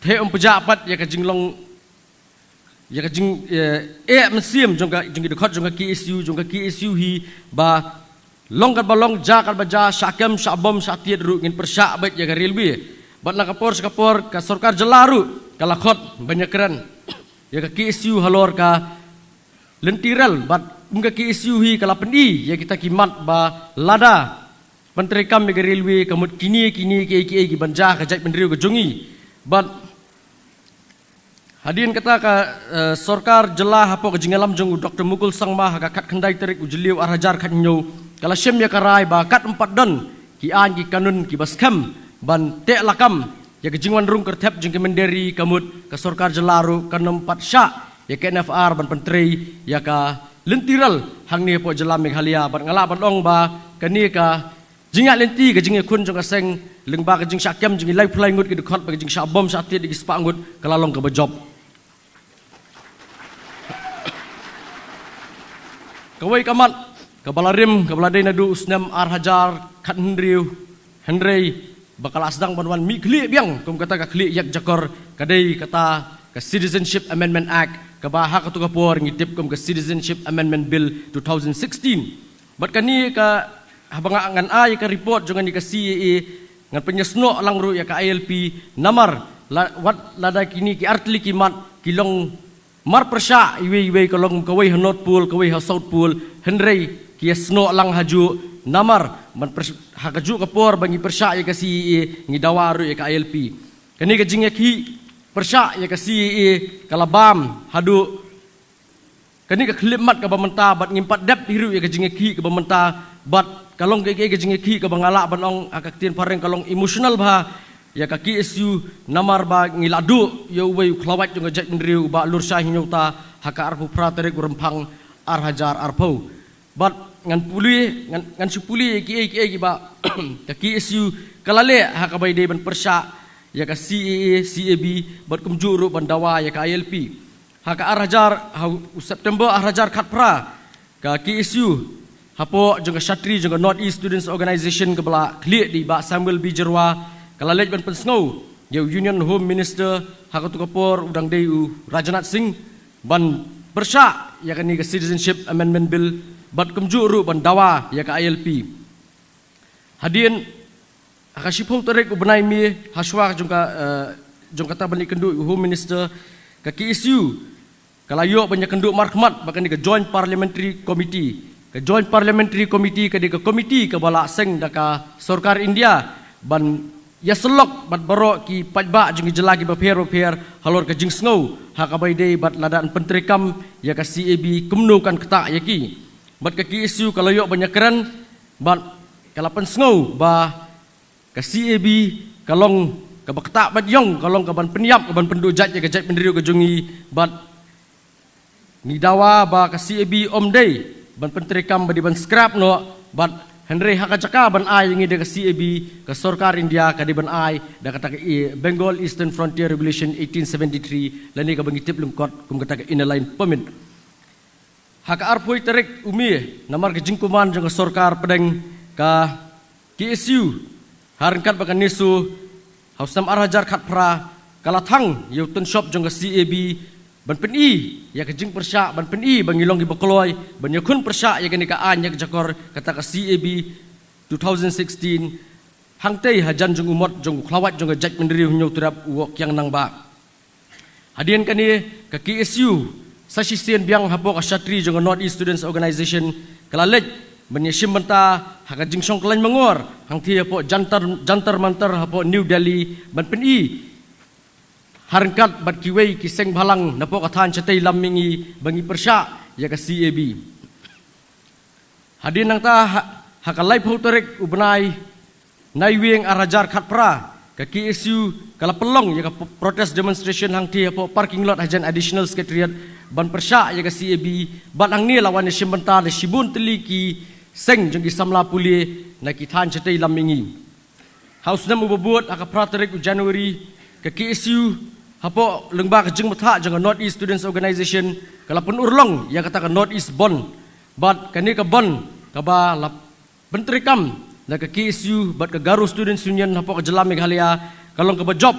the pejabat ya kejing long ya kejing mesim jong ka dekhot jong ka ki isu hi ba longkat balong jakal baja syakam syabom syatiat ru ngin persyak bet ya railway bat la kapor ka sarkar jelaru kalakot banyak keren ya ka KSU halor ka lentiral bat unga KSU hi kala pendi ya kita kimat ba lada menteri kam ya railway kamut kini ki banja ka jait pendriu ka jongi bat hadin kata ka sarkar jelah hapo ka jingalam jong Dr. Mukul Sangmah ka kat khandai terik ujeliu ar hajar khat nyo kala syem ya karai ba kat 4 don ki an ki kanun ki baskam ban te lakam ya ke jingwan rung kertep jing ke menderi kamut ka sarkar jelaru kan 4 syak ya ke NFR ban penteri ya ka lentiral hang ni po jelam Meghalaya ban ngala ban ong ba kani ka jinga lenti ka jinge kun jong ka seng leng ba ka jing syakam jing lai phlai ngut ki dekhot ba ka jing syabom syatiat di spa ngut kala long ka bajob kawai kamat kabalarim kabaladai nadu usnam ar hajar khat hendrei bakal asdang banwan mi kli biang kum kata ka kli yak jakor kadai kata ka Citizenship Amendment Act ka bahak tu ka por ngitip kum ka Citizenship Amendment Bill 2016 bat kani ka habanga ngan ai ka report jangan di ka CAA ngan penyesno lang ru ya ka ILP namar wat lada kini ki artli kimat kilong mar persya iwe kolong kawai hanot pool kawai ha south pool hendrei kiasno lang haju namar man hakaju kapor bangi persya ya ka CAA ngi dawaru ya ka ILP kani ka jingya ki persya ya ka CAA kalabam hadu kani ka klimat ka bamenta bat ngimpat dep hiru ya ka jingya ki ka bamenta bat kalong ka jingya ki ka bangala banong akaktin pareng kalong emotional ba ya ka KSU namar ba ngiladu ya uway klawat yung jat mendriu ba lur syah hinyuta haka arpu praterik urempang ar hajar arpo bat ngan puli ngan supuli ki ba ka KSU kalale haka bay day ban persya ya ka CAA CAB bat kumjuru bandawa ya ka ILP haka ar hajar September ar hajar khatpra ka KSU hapo jeung ka Shatri jeung ka North East Students Organization ka bala kli di ba Samuel B Jerwa kalalej ban pensngau ya Union Home Minister hakatu kapor udang deu Rajanath Singh ban persya ya kani ka Citizenship Amendment Bill bat kumjuru ban dawa ya ka ILP hadin akashipong terek ubenai mi haswa jong kata bani kendu Home Minister ka KSU kalayo banyak kendu markhmat bakani ka Joint Parliamentary Committee ka di ka komiti ka bala seng da ka sarkar India ban ya selok bat barok ki pajba jing jelagi baper halor ka jing sngow hakabay day bat ladaan pentrikam ya ka CAB kumnukan ketak yaki bat ka KSU kalayo banyak keren bat kalapan sngow ba ka CAB kalong ka bakta bat yong kalong ka ban penyap ka ban pendujat ya ka jat pendiriu ka jungi bat ni dawa ba ka CAB om day ban pentrikam ba di ban scrap no bat Henry hakajaka ban ai ngi de ka CAB ka sarkar India ka di ban ai da kata ka Bengal Eastern Frontier Regulation 1873 lani ka bangitip lungkot kum kata ka inline permit haka arpoi terek umi namar ka jingkuman jang ka sarkar pedeng ka KSU harangkat bakan nisu hausam ar hajar khatpra kalathang yutun shop jang ka CAB ban peni ya ka jing persya ban peni bangilong gi bakloi ban yakun persya ya gani ka anyak jakor kata ka CAB 2016 hangtei hajan jung umot jung klawat jung jat mendiri hunyo turap wok yang nang ba hadien kani ka KSU sasisian biang hapo kasyatri jong North East Students Organization kalalej menyeshim benta haka jingsong kelain mengor hang ti hapo jantar mantar hapo New Delhi ban peni harangkat bat kiwei kiseng balang napo kathan chatai lammingi bangi persya ya ka CAB hadin nang ta haka live hotorek ubnai naiwing arajar khatpra ka KSU kala pelong ya ka protest demonstration hang ti hapo parking lot hajan additional secretariat ban persya ya ka CAB ban hang ni lawan shim benta de shibun teliki seng jong samla puli na kithan chatai lammingi house nam ubabut aka pratarek January ka KSU hapo lengba ka jing matha jong North East Students Organization kala pun urlong ya kata ka North East Bon bat kani ka Bon ka ba la bentrikam na ka KSU bat ka Garu Students Union hapo ka Jelam Meghalaya kalong ka ba job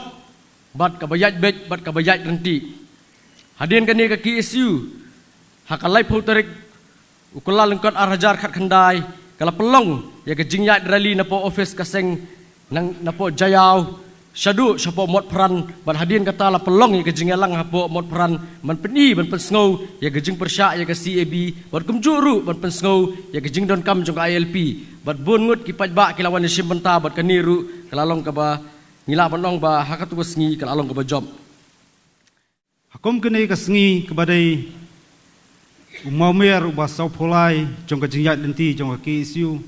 bat ka bayat bet bat ka bayat renti hadin kani ka KSU hakalai pautarek ukula lengkot arhajar khat khandai kala pelong ya ka jingyat rally na po office kaseng nang na po Jayau Syadu siapa mod peran ban hadin kata la pelong ya kejing elang hapo mod peran man peni ban pensngau ya kejing persya ya ke CAB ban kumjuru ban pensngau ya kejing don kam jong ILP ban bungut ki pajba kilawan sim benta ban kaniru kalalong ka ba ngila banong ba hakatu sengi kalalong ka ba job hakom kene ka sengi kebadai umaumer uba sau pholai jong kejing yat lenti jong ka KSU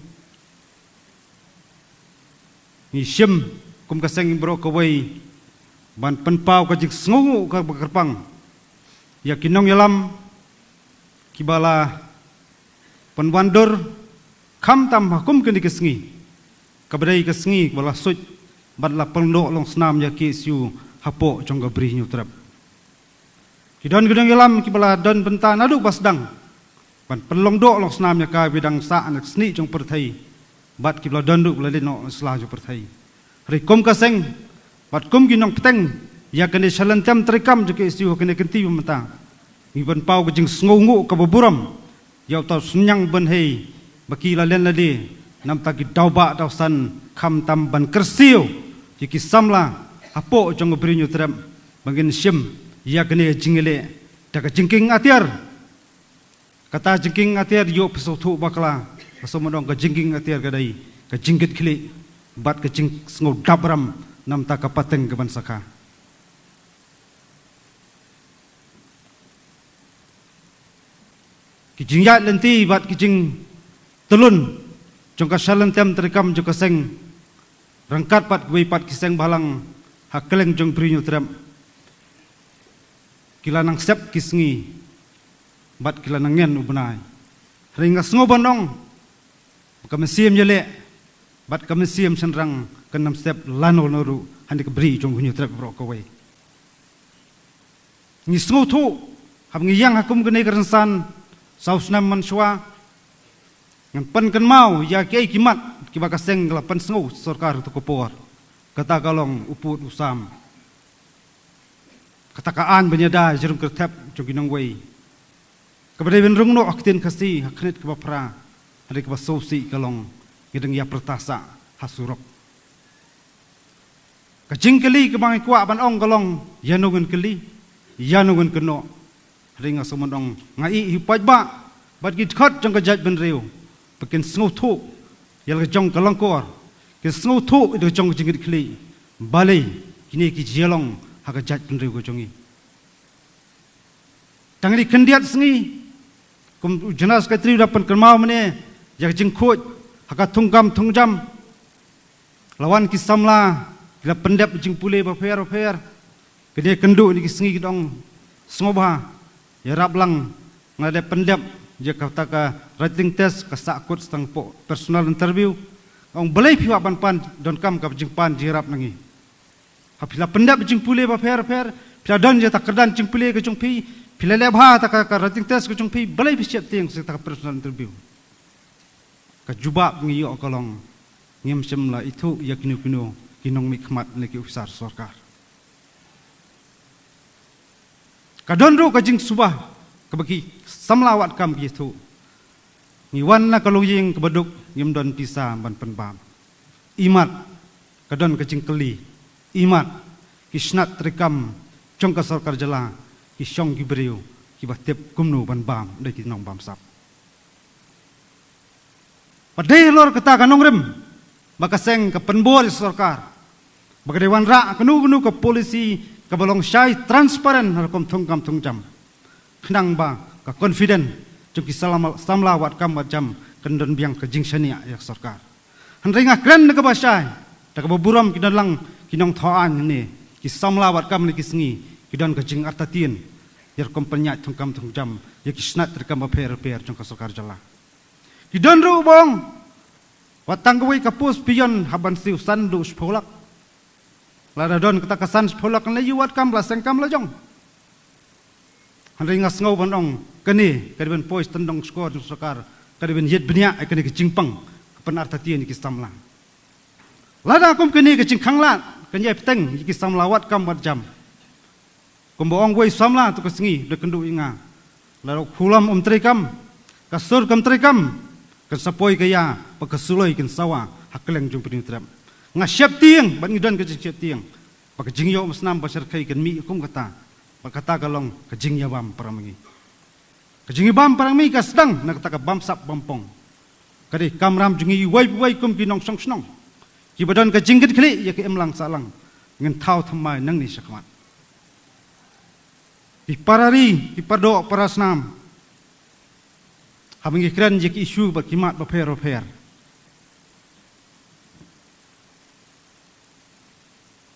ni sim kum kaseng bro kawai ban penpau ka jik sngu ka kerpang ya kinong yalam kibala penwandor kham tam hakum kini kesengi kabrai kesengi bala suj ban la pelno long snam ya KSU hapo jong gabri nyutrap kidon gedong yalam kibala don benta nadu basdang ban pelong do long snam ya ka bidang sa anak sni jong perthai bat kibala don du bala no slah jong perthai Rikom kaseng, bat kum ginong peteng, ya kene salantam terikam juga istiwa kene kenti bementa. Iban pau kejing sngungu kababuram, ya tau senyang ben hei, baki lalen lade, nam taki dauba dausan kam tam ban kersiu, jiki samla, apo jong berinyu terem, bangin sim, ya kene jingile, daga jingking atiar. Kata jingking atiar yo pesotu bakla, pasomodong ka jingking atiar kadai, ka jingkit kili. Bat kecing sengau dabram nam tak kapateng ke bansaka. Kicing yat lenti bat kicing telun jongka salantam terikam jongka seng rangkat pat kuai pat kiseng balang hakeleng jong berinyu teram kila nang sep kisngi bat kila nangen ubnai ringa sengau banong kamesiam yele bat kami siam senrang kenam step lano noru handi keberi jong hunyu trap bro kawai ni sngu thu hab ngi yang hakum kene kerensan sausnam manswa ngan pan kan mau ya kiai kimat kibaka seng lapan sngu sarkar tu kopor kata kalong uput usam kata kaan benyada jerum kertap jong ginong wei kabadai ben rungno aktin kasi haknet kebapra handi kebasosi kalong ngideng ya pertasa hasurok kacing keli kebangai kuak ban ong kalong yanungan keli yanungan keno ringa somondong ngai hipaj ba bat git khat jong kajat ben reu pekin sngu thu yal jong kalong kor ke sngu thu do jong jingit keli balai kini ki jelong ha kajat ben reu ko jongi tangri kendiat sengi kum jenas katri dapan kermau mene jak jing khoj haka tunggam tungjam lawan kisamla gila pendep jing pule baper kene kendu ni kisengi kidong smoba ya rablang ngade pendep je kata ka writing test ka sakut stangpo personal interview ong belai piwa pan don kam ka jing pan jirap nangi hapila pendep jing pule baper pila don je tak kerdan jing pule ke jong pi pila lebha ta ka writing test ke jong pi belai bisiap ting se ta personal interview kajubab ngiyo kalong ngem semla itu ya kinu kinong mikmat lagi ofisar sarkar kadonro kajing subah kabaki samlawat kam gitu ngiwan na kaluying kebaduk ngem don pisa ban penbam imat kadon kajing keli imat kisnat trikam jong ka sarkar jala kisyong gibrio kiba tiap kumnu ban bam dai ki nong bam sap padai lor kata kanong rem maka seng ke penbol sarkar maka dewan ra kenu ke polisi ke balong syai transparan harkom thongkam thongjam khnang ba ka confident jungki samla wat kam jam kendon biang ke jingsania ya sarkar hanrenga kren ke basai tak buram kidalang kinong thoan ni ki samla wat kam ni kisngi kidon ke jing artatien yar kompenya thongkam thongjam ya kisnat rekam per jong ka sarkar jala kidon ru bong watang gawai kapus pion haban siu sandu sepolak lada don kata kasan sepolak na yuat kam la sengkam la jong hanring ngas ngau banong kani kadiben pois tendong skor sakar kadiben yet benya kani ke jingpang kepen artatien ki samla lada kum kani ke jingkhangla kanyai peteng ki samla wat kam wat jam kumboong wei samla tu kesengi de kendu inga lada kulam trikam kasur kam trikam kan sapoi kaya pakasuloi kan sawa hakleng jung pini trap ngasiap tiang ban ngidan ke siap tiang pak jingyo mesnam pasar kai kan mi kum kata pakata kalong ke jingya bam paramangi ke jingi bam paramangi ka sedang nak kata ka bam sap bampong kadi kamram jungi wai kum kinong song snong ki badan ke jinggit khli ya ke emlang salang ngen thau thamai nang ni sakmat di parari di pardo parasnam habang ikran jeki isu berkimat berper.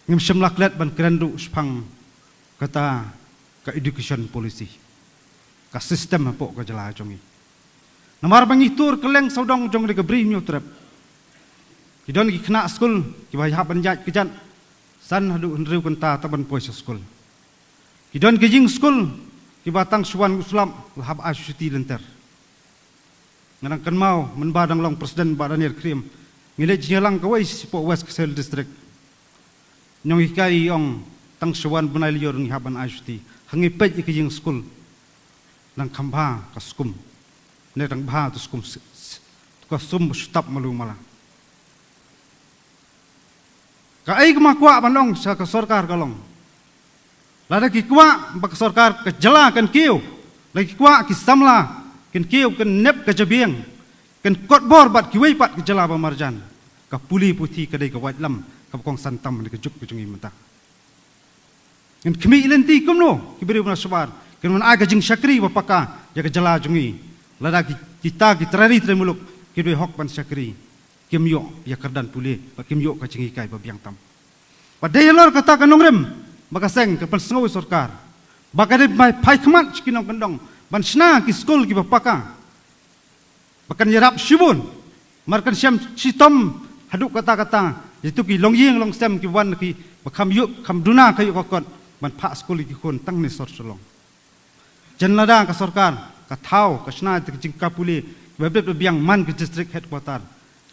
Ngem semlaklet ban kerandu sepang kata ke education policy. Ka sistem apa ke jala jongi. Namar bangitur keleng saudong jong de gebri nyu trap. Kidon ki kena school ki bahap banjat kejan san hadu hendriu kenta taban pois school. Kidon ki jing school ki batang suwan uslam lahab asyuti lenter. Ngarang kan mau menbadang long presiden badanir krim ngile jilang kawai sipo west kesel district nyong ikai ong tang suwan bunai lior ngi haban ajuti hangi pej ke jing school nang khamba ka skum ne tang bha tu skum ka sum stop malu mala ka ai ma kwa banong sa ka sarkar kalong lada ki kwa bak sarkar ka jala kan kiu lagi kwa ki samla ken kiu ken nep ke jabiang ken kot bor bat ki wei pat ke jala ba marjan ka puli puti ke dei ka wat lam ka kong santam ni ke juk ke jungi mata ken kemi lenti kumno ki beri bana sabar ken man aga jing syakri ba paka ya ke jala jungi lada kita ki trari tremuluk ki dei hok ban syakri kimyo ya kerdan puli ba kimyo ka jingi kai ba biang tam padai lor kata kanong rem maka seng ke pensngau sarkar bakade mai pai khmat kinong kendong ban sna ki skol ki bapaka bakan yarap shibun markan syam sitom haduk kata-kata itu ki longyeng long sem ki wan ki bakam yuk kam duna kayu kokot ban pak skol ki kon tang ni sor solong jenlada ka sarkar ka thau ka sna ti jingka puli bebet biang man ki district headquarter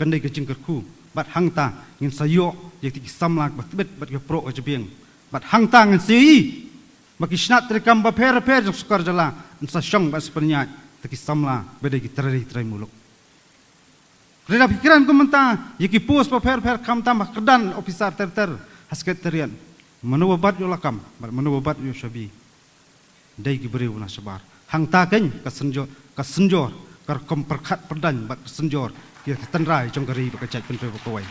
kandai ki jingkerku bat hangta ngin sayo yek ti samlak bat bet bat ki pro ajbieng bat hangta ngin sei bagi snat rekam per jok sukar jala nsa syong bas pernyat taki samla beda ki terari terai muluk reda pikiran ku menta yeki pos per kam tambah kedan officer ter hasket terian menubat yo lakam menubat yo shabi dai ki beri una sabar hang ta ken ka senjor kar kom perkhat perdan bat senjor ki tenrai jong kari ba kacai pen kawai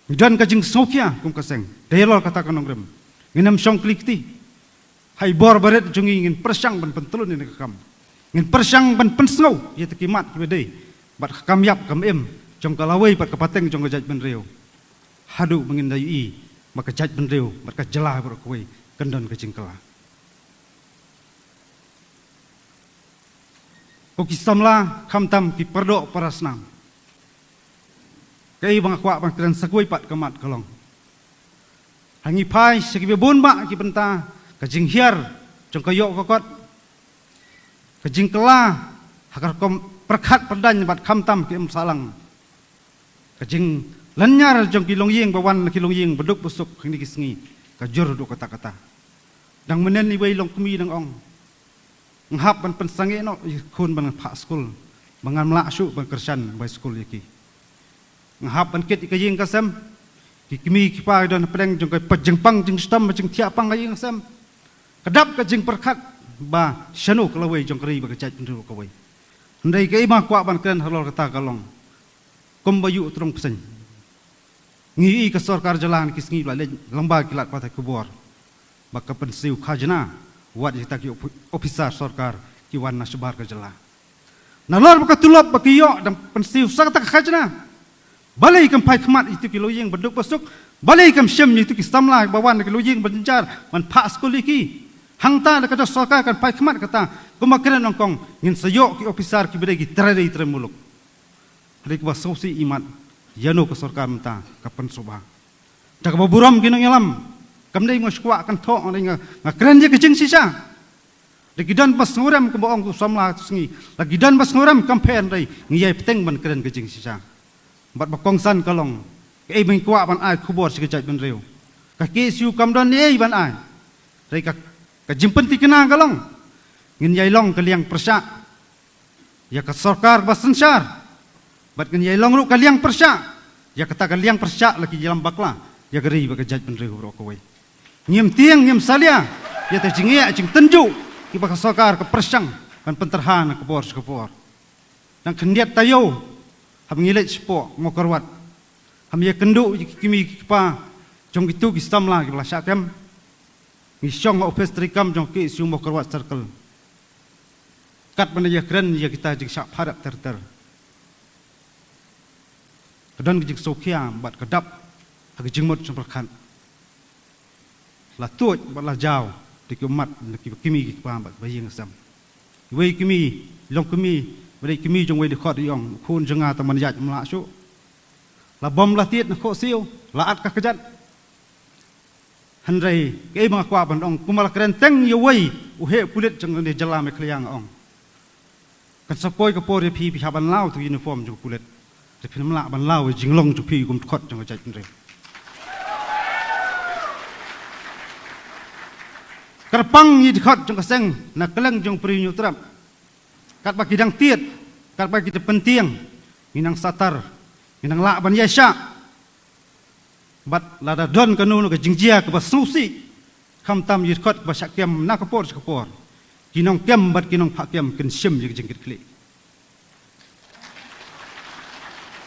dan kajing sokia kum kaseng dayalol kata kanong rem nginam syong klikti hai bor baret jungi ngin persang ban pentelun ni kam ngin persang ban pensngau ye tekimat kibedei bat kam yap kam em jong kalawai pat kapateng jong gajat ben reu hadu mengin dai i maka jat ben reu bat ka jela bro koi kendon kajing kala Oki samla kam tam ki perdo parasnam kai bang kwa bang kran sakoi pat kamat kalong hangi pai sekibe bon ba ki benta kajing hiar jong kayo kokot kajing kela hakar kom perkhat perdan bat kam tam ki em salang kajing lanyar jong ki longyeng bawan ki longyeng beduk busuk hangi kisngi kajur do kata-kata dang menen ni wei long kumi dang ong ngahap ban pensange no kun ban pak skul bangan mla su ban kersan bai skul yaki ngahap ban kit ikajing kasem kimi kipa dan pedang jong kai pejengpang jeng stam jeng tiapang ai ngasam kedap ka jeng perkat ba shanu kalawai jong kari ba kecai pendru kawai ndai kai ma kwa ban kren halor kata kalong kombayu trong pesen ngi ka sarkar jalan kisngi la lamba kilat patai kubor ba ka pensiu khajna wat jita ki officer sarkar ki wan nasbar ka jala nalor ba ka tulop ba ki yo dan pensiu sakta khajna balai kam pai khmat itu kilo yeng beduk besuk balai kam syem itu ki samla bawan kilo yeng benjar man pak skuli ki hangta da kata soka kan pai khmat kata kumakren nongkong ngin sayok ki officer ki bedai ki trade tremuluk hari ba sosi imat yano ka sarkar menta ka pensoba da ka buram kinong yalam kam dei ngoskwa kan tho ngai ngakren je kecing sisa lagi dan pas nguram ke boong ku samla sengi lagi dan pas nguram kampen dai ngiyai peteng ban keren kecing sisa bat bakong san kalong ke beng kwa ban ai khubor sikajat ban reu ka ke siu kam don ei ban ai rei ka jimpen ti kena kalong ngin yai long ka liang persa ya ka sarkar basensyar bat ngin yai long ru ka liang persa ya kata ka liang persa lagi jalan bakla ya geri ba kajat ban reu ro ko wei ngim tiang ngim salia ya te jingia jing tenju ki ba ka sarkar ka persang ban penterhan ka bor skapor dan kendiat tayo ham ngilet sepo ngokorwat ham ye kendu kimi kipa jong itu ki samla ki blasha kem ngi syong office trikam jong ki su ngokorwat circle kat mana ye kren ye kita jing syak pharak ter kedon jing sokia bat kedap hagi jing mot semperkan la tuot bat la jaw dik umat ki kimi kipa bat baying sam we kimi long kimi beri kimi jong wei dekhot yong khun jenga taman yat mla su la bom la tiet kho siu la at ka kejat hanrei ke ma kwa ban ong kumal kren teng yo wei u he kulit jeng ne jala me kliang ong kan sapoi ka por pi pi haban lau tu uniform jong kulit te phin mla ban lau jing long ju pi kum khot jong jat re kerpang yi dekhot jong kaseng na keleng jong pri nyu trap kat bagi dang tiet kat bagi te penting minang satar minang la ban yasha bat lada don kanu ke jingjia ke basusi kham tam yit khot ba syakem na kapor kinong kem bat kinong phakem ken sim je jingkit kli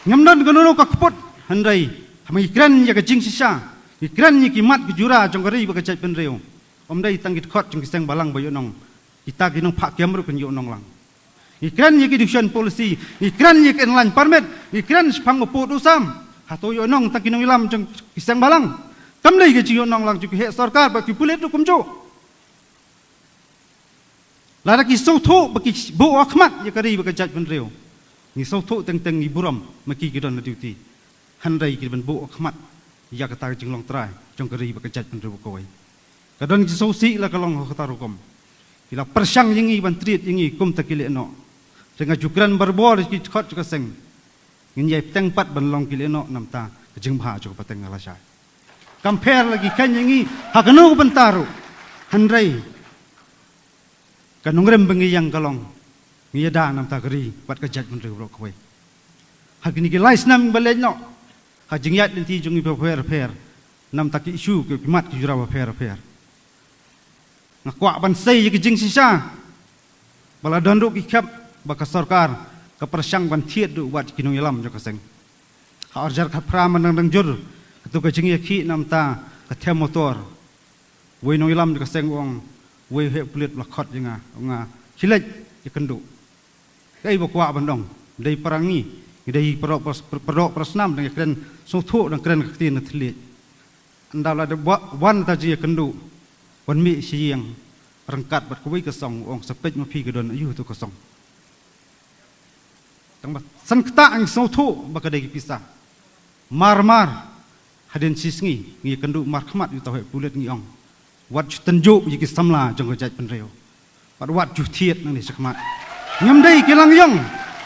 ngamdon kanu ka kapot handai hamai kran ya ke jing sisa ikran ni kimat ke jura jong gari ba ke chat pen reu omdai tangit khot jing seng balang ba yo nong kita kinong phakem ru ken yo nong lang ikran ye education policy ikran ye enlan permit ikran spang oput usam hato yo nong tak kinong ilam jeng kisang balang kam dei ke yo nong lang ju he sarkar ba ki pulit kum jo la ki so tho ba ki bo akhmat ye kari ba ka jaj ban reu ni so tho teng teng ni buram ma ki don na duty handai ki ban bo akhmat ya kata jeng long trai jong kari ba ka jaj ban reu ko wei kadon ki so si la kalong kata rukom ila persang yengi ban triet yengi kum takile no dengan jukran berbor ki khot ka seng ngin yai teng pat ban long kile no namta jeng bha jo pateng ala sha compare lagi kan yengi hakanu bentaru handrai kanungrem bengi yang kalong ngiyada namta geri pat ka jat mun ro ko wei hakini ki lais nam balen no ha jing yat ti jungi per namta ki isu ki mat ki jura per ngakwa ban sei ki jing sisa bala dondu ki khap baka sarkar ka persang ban thiet du wat kinong yalam jo kaseng ha arjar kha pra man dang jur tu ka jing ye khi namta ka them motor we no yalam jo kaseng ong we he pulit la khot jinga nga khilej ye kendu kai bakwa ban dong dei perangi dei perok prasnam dang kren so thu dang kren ka tin thli andala de wan ta ji kendu wan mi siang rengkat bat kuwi ka song ong sepej ma phi ka don ayu tu ka song tang san kta ang so thu ba ka dei pisah mar hadin sisngi ngi kendu mar khmat yu ta he pulit ngi ong wat tenju yi ki samla jong ka jaj pen reu bat wat ju thiet nang ni sakmat ngem dei ki lang yong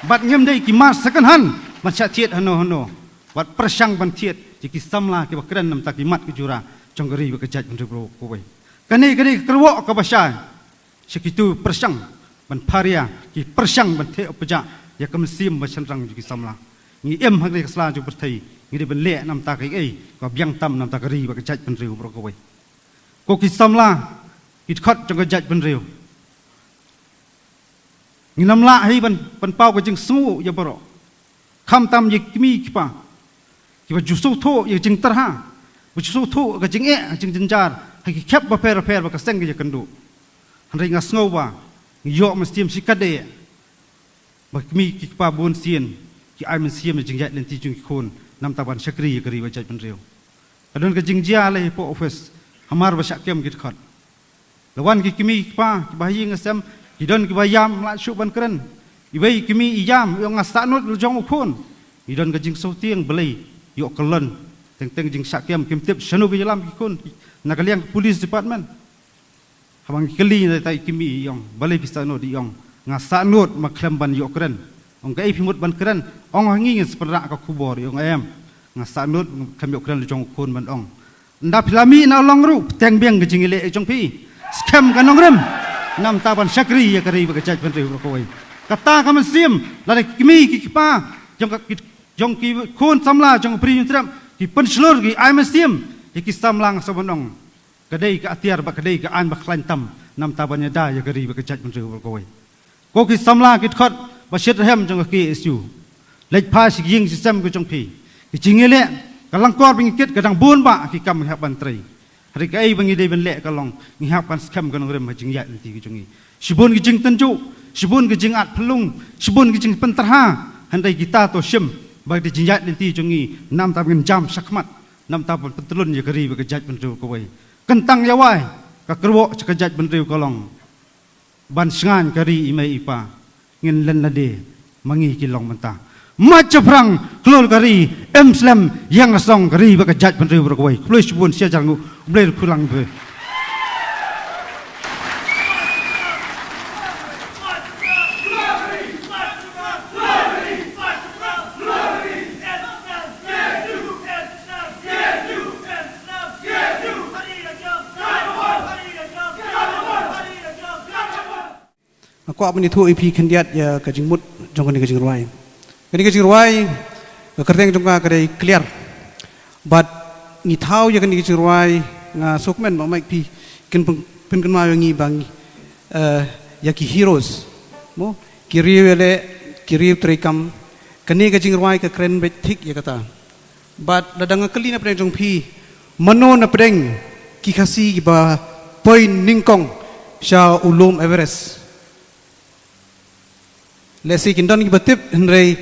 bat ngem dei ki mas second hand man cha thiet hano wat persang ban thiet yi ki samla ki ba kren nam ta ki mat ki jura jong gari ba ka jaj pen reu ko wei kani kerwo ka basha sekitu persang ban paria ki persang ban the opja ya kam sim ba chanrang ki samla ngi hak ni kesalahan ju berthai ngi de ben le nam ta kai ko biang tam nam ta kari ba ka jaj ben riu bro ko wei ko ki samla ki khat jong ka jaj ben riu ngi nam la hai ban pau ka jing su ya bro kham tam ye kimi ki pa ki ba ju su tho ye jing tar ha bu su tho ka jing jing jinjar hai ki khap ba per ba ka seng ye kandu han ri ngas ngau ba yo mesti sikade ba kimi ki pa bun sien ki ai men siem jing jat len ti jung khon nam ta ban sakri kari ba jaj ben riu adon ka jing jia le po office hamar ba syak kem git khat lawan ki kimi pa ki ba yi ngasam ki don ki ba yam la shu ban kren i bai kimi i yam yo ngasa nut lu jong khon i don ka jing so tieng belai yo kelon teng jing syak kem tip sanu bi lam ki khon na ka liang police department habang keli na tai kimi yong balai pista no di yong ngasa nut ma klem ban yo kren ong kai phimut ban kren ong hangi ngin sepera ka kubor yong em ngasa nut klem yo kren lu jong khon ban ong nda pilami na long ru teng biang ke jingile jong pi scam kan ong rem nam ta ban sakri ya kari ba jaj ban ri ko wei kata ka sim la kimi ki pa jong ki khon samla jong pri tram ki pen slur ki ai sim ki samlang sabanong kadai ka atiar ba kadai ka an ba klan tam nam ta ban ya da ya kari ba jaj ban ri ko wei ko ki samla ki khot ba shet hem jong ki isu lej pa si ying sistem ko jong pi ki jingile kalang kor bingkit kadang bun ba ki kam hak ban trai hari kai bangi dei ben le kalong ngi hak ban scam kan rem jing ya ti ki jongi sibun ki jing tanju sibun ki jing at pelung sibun ki jing pentarha handai kita to sim ba di jing ya ti jongi nam ta ben jam sakmat nam ta ben pentelun ya kari ba jaj ben ko wei kentang ya wai ka kerwo ka jaj ben kalong ban sngan kari imai ipa ngin len lade mangi ki long menta macam perang kelul kari Islam yang song kari baka jaj pentri berkuai plus pun sia jangu boleh pulang be aku apa ni tu IP kandiat ya kajing mut jong ni kajing ruai kini kajing ruai kerteng jong ka kadai clear but ni thau ya kini kajing ruai nga sokmen ma mai pi kin pen kan ma ngi bang ya ki heroes mo kiriwele kiriw trikam kini kajing ruai ka kren bet thik ya kata but ladang kali na preng jong pi mano na preng ki khasi ki ba point ningkong sha ulum Everest lesi kindon ki batip henrei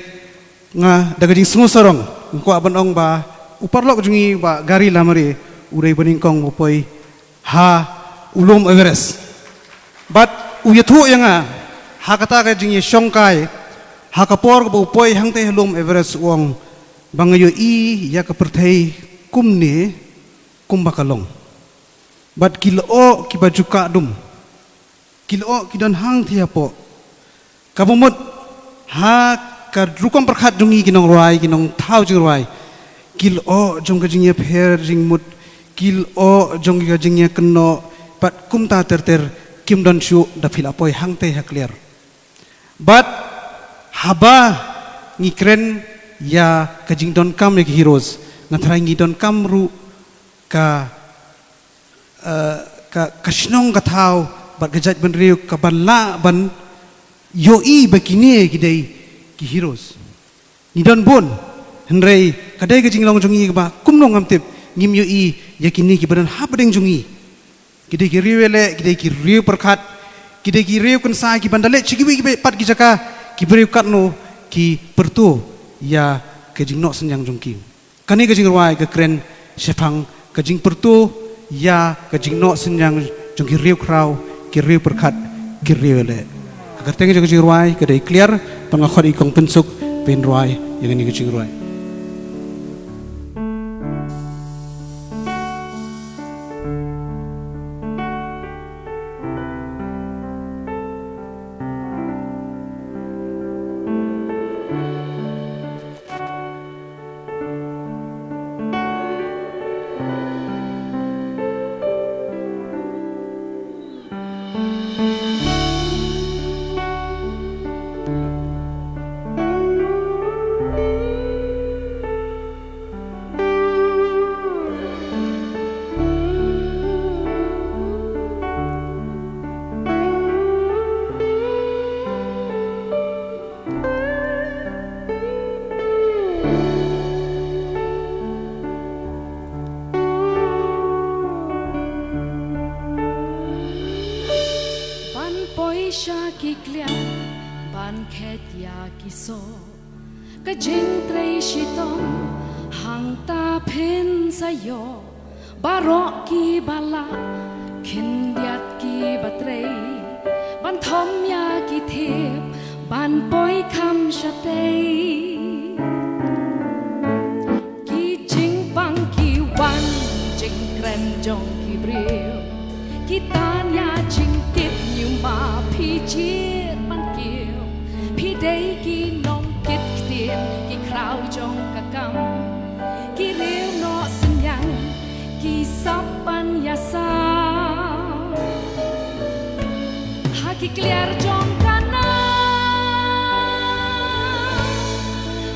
nga dagajing sungu sorong ko aban ong ba uparlok jungi ba gari lamari urei beningkong upoi ha ulum Everest but uyathu yanga ha kata ka jingi shongkai ha kapor ko upoi hangte ulum Everest wong bangayo i ya ka perthai kumni kumbakalong but kilo ki bajuka dum kilo kidon hang thiapo kabumut ha ka rukong perkhat jungi kinong ruai kinong thau jing ruai kil o jong ka jingya pher jing mut kil o jong ka jingya keno pat kum ta ter kim don shu da phil apoi hang te ha clear but haba ngikren ya ka jing don kam like heroes ngathrai ngi don kam ru ka kashnong ka thau bat gajat ban riu ka ban la ban yoi begini kidai ki heroes ni don bon henrei kadai ke jinglong jongi ba kumnong amtip ngim yoi yakini ki badan ha badeng jongi kidai ki riwele kidai ki riu perkhat kidai ki riu kan sa ki bandale chigiwi ki pat ki jaka ki beriu katno ki pertu ya ke jingno senyang jongki kani ke jingruai ke kren sepang ke jing pertu ya ke jingno senyang jongki riu krau ki riu perkhat ki riwele kerteng jong ruai kedai clear pengakhot ikong pensuk pen ruai yang ini kecing ruai ki klian ban khet ya ki so ka jing trei shi tom hang ta phin sa yo baro ki bala khin diat ki batrei ban thom ya ki thep ban poi kham sha tei ki jing pang ki wan jing kren jong ki bril ki tan ya jing kit như ma phi chiết ban kiều phi đây ki nong kit tiền ki krau jong ka kam ki riu no sin yang ki sap ban ya sa ha ki clear jong kana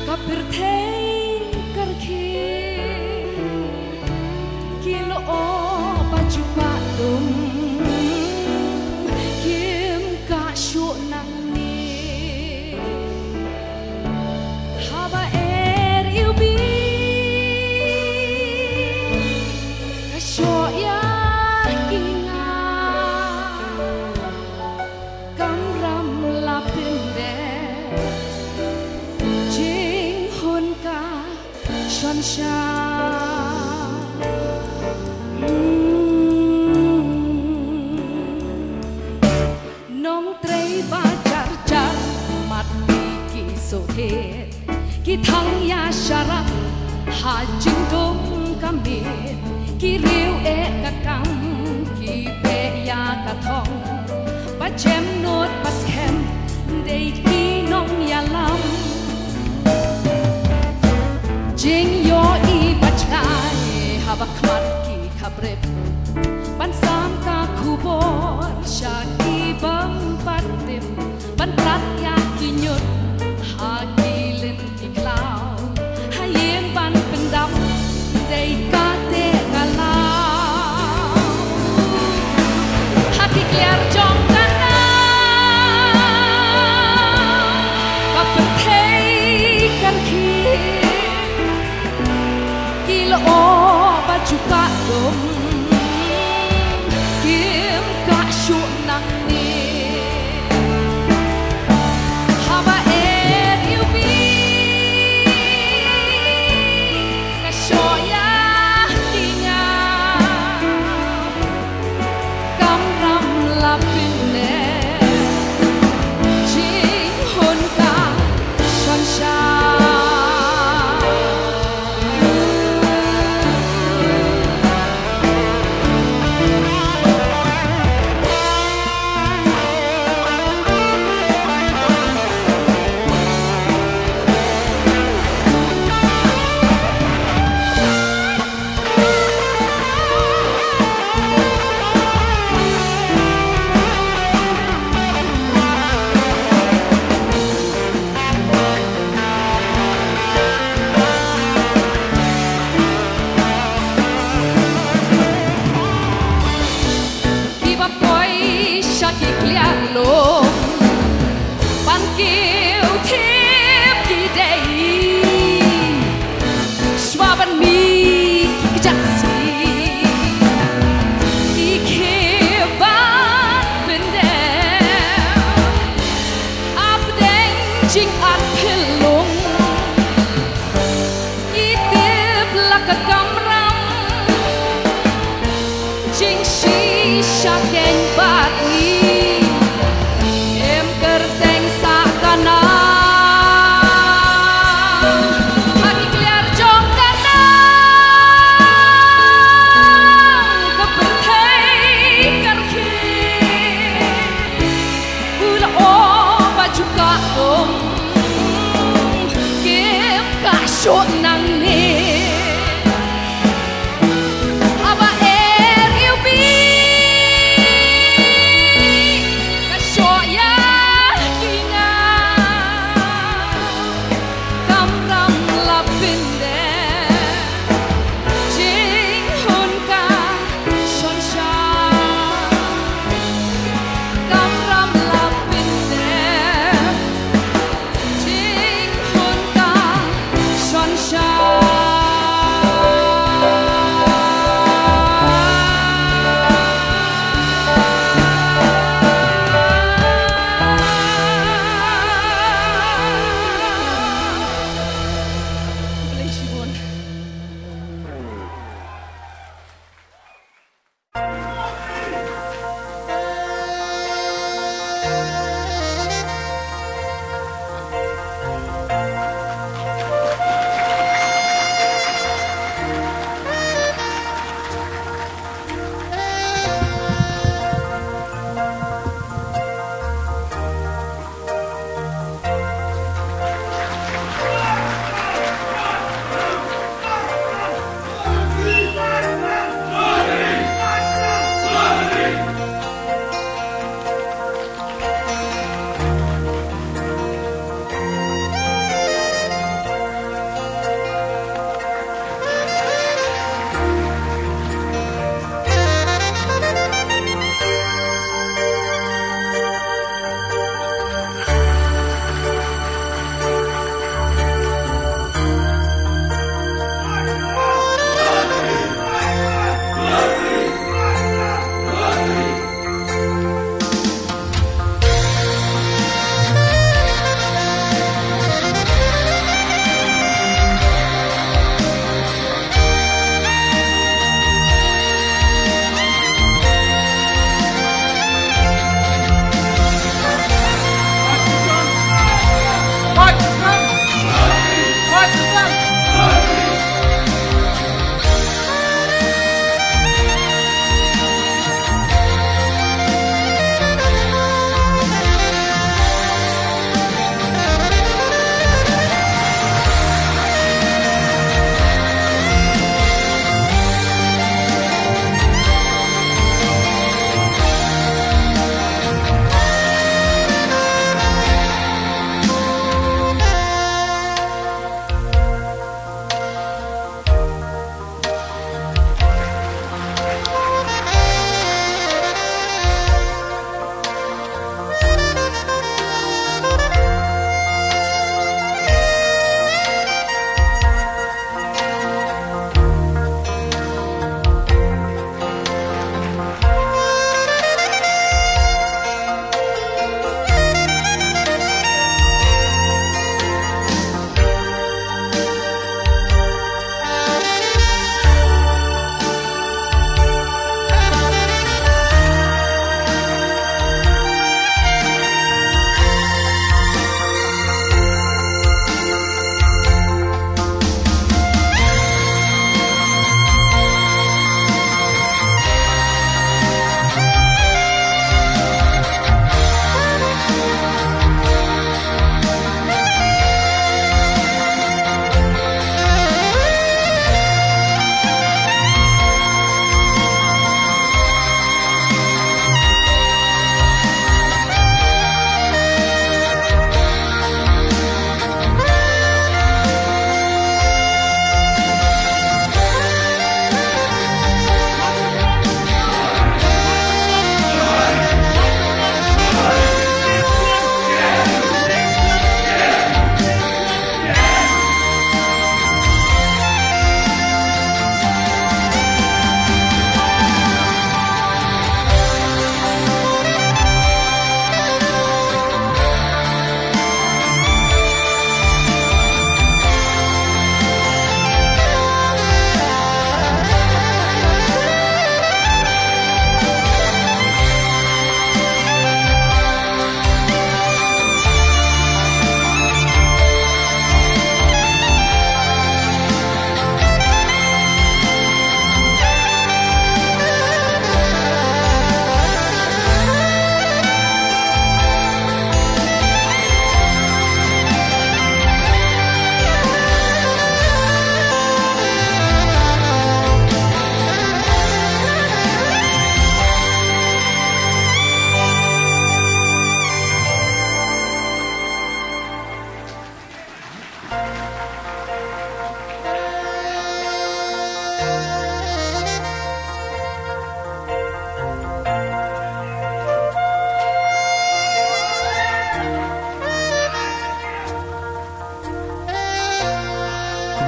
ka per thei kar khi ki lo o ba chu pa dum kim ka shu nang ni ha ba er yêu bi ka shu ya ki nga kam ram la pin de jing hun ka shon sha ki thang ya shara ha jing dum kamit ki riu e ka kam ki pe ya ka thong ba chem not pas khem dei ki nong ya lam jing yo i bachai ha ba khmat ki khabret ban sam ka khubor sha ki bam patim ban prat ya ki nyut ha ki len ki klau ha yen ban pendam dei ka te kala ha ki clear jong kana ka thei kar khi ki lo ba chu pa dum kim ka shu nang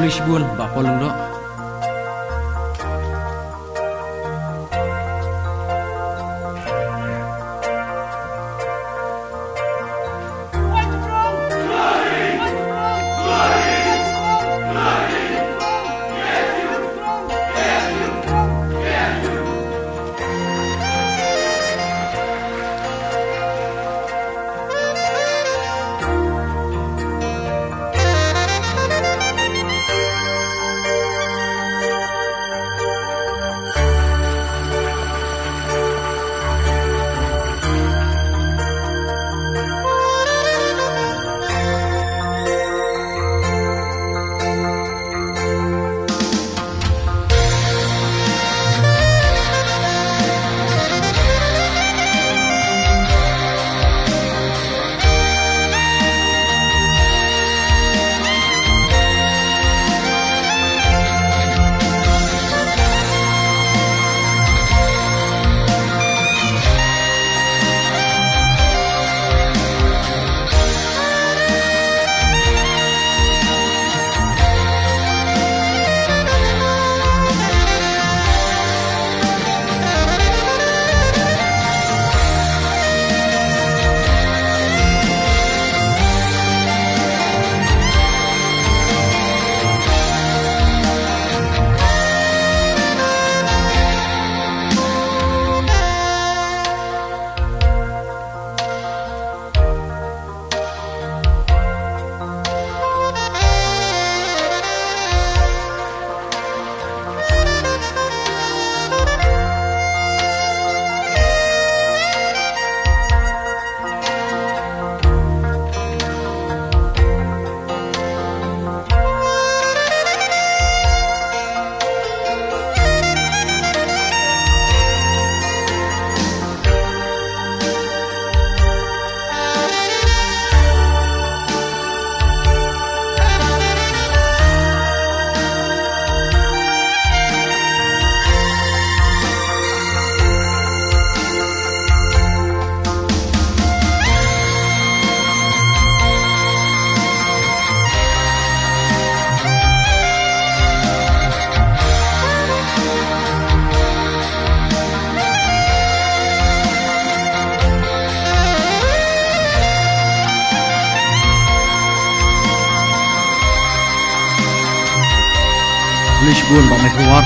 Please bun ba polong do. Please bun ba may keluar.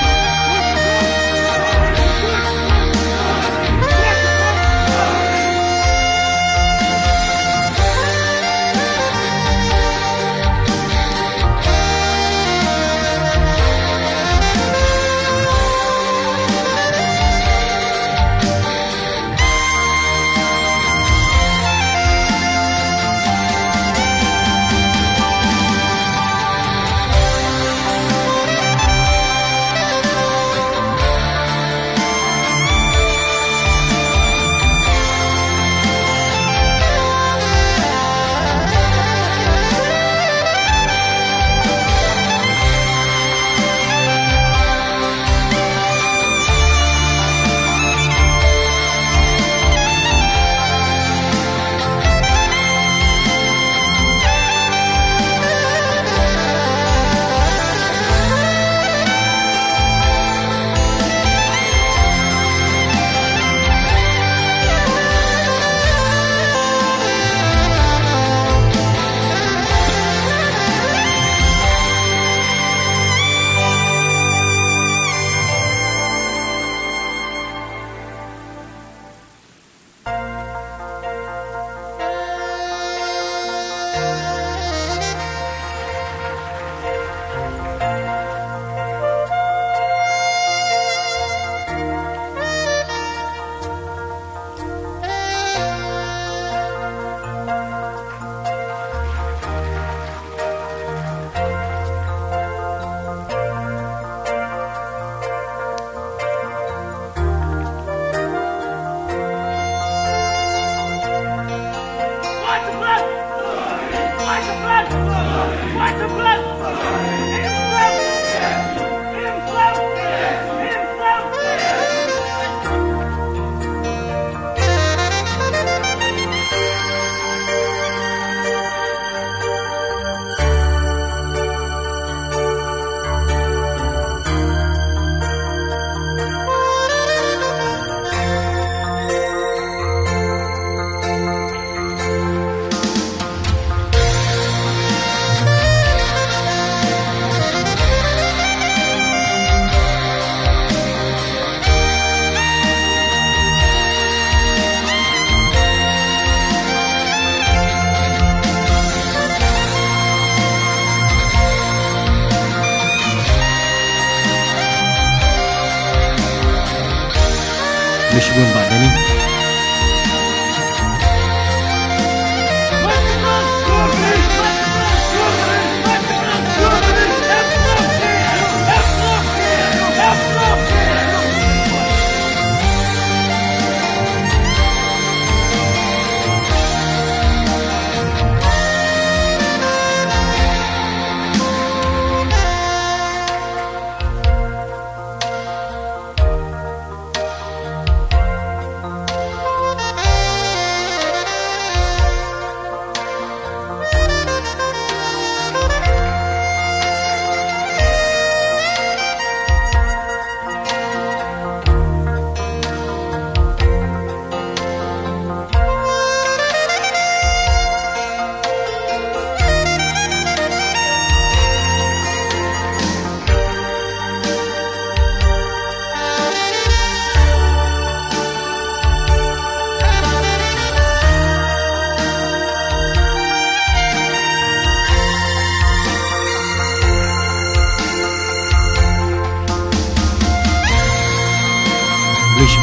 Buan Pak Dani.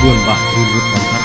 Buan Pak Ribut Bangkar.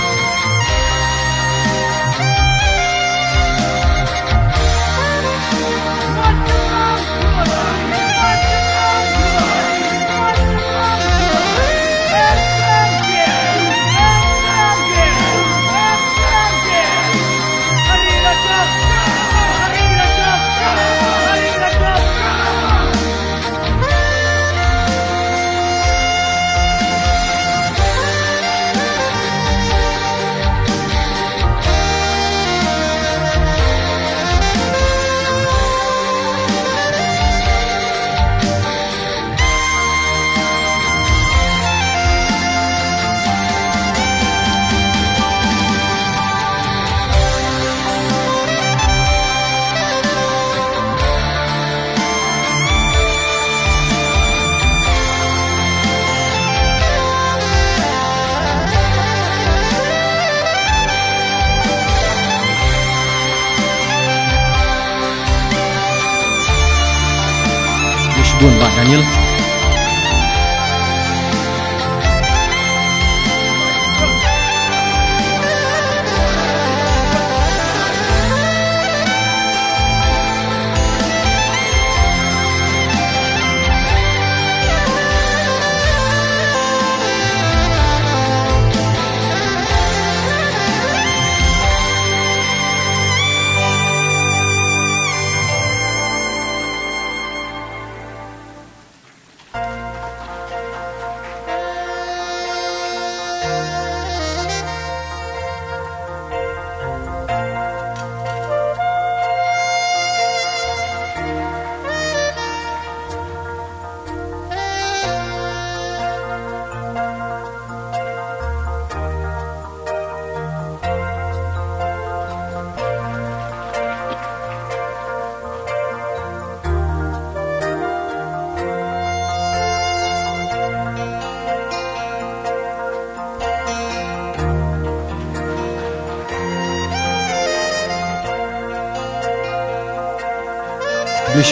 Buan Pak Daniel.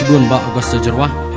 Buan Pak Augusta Jerwah.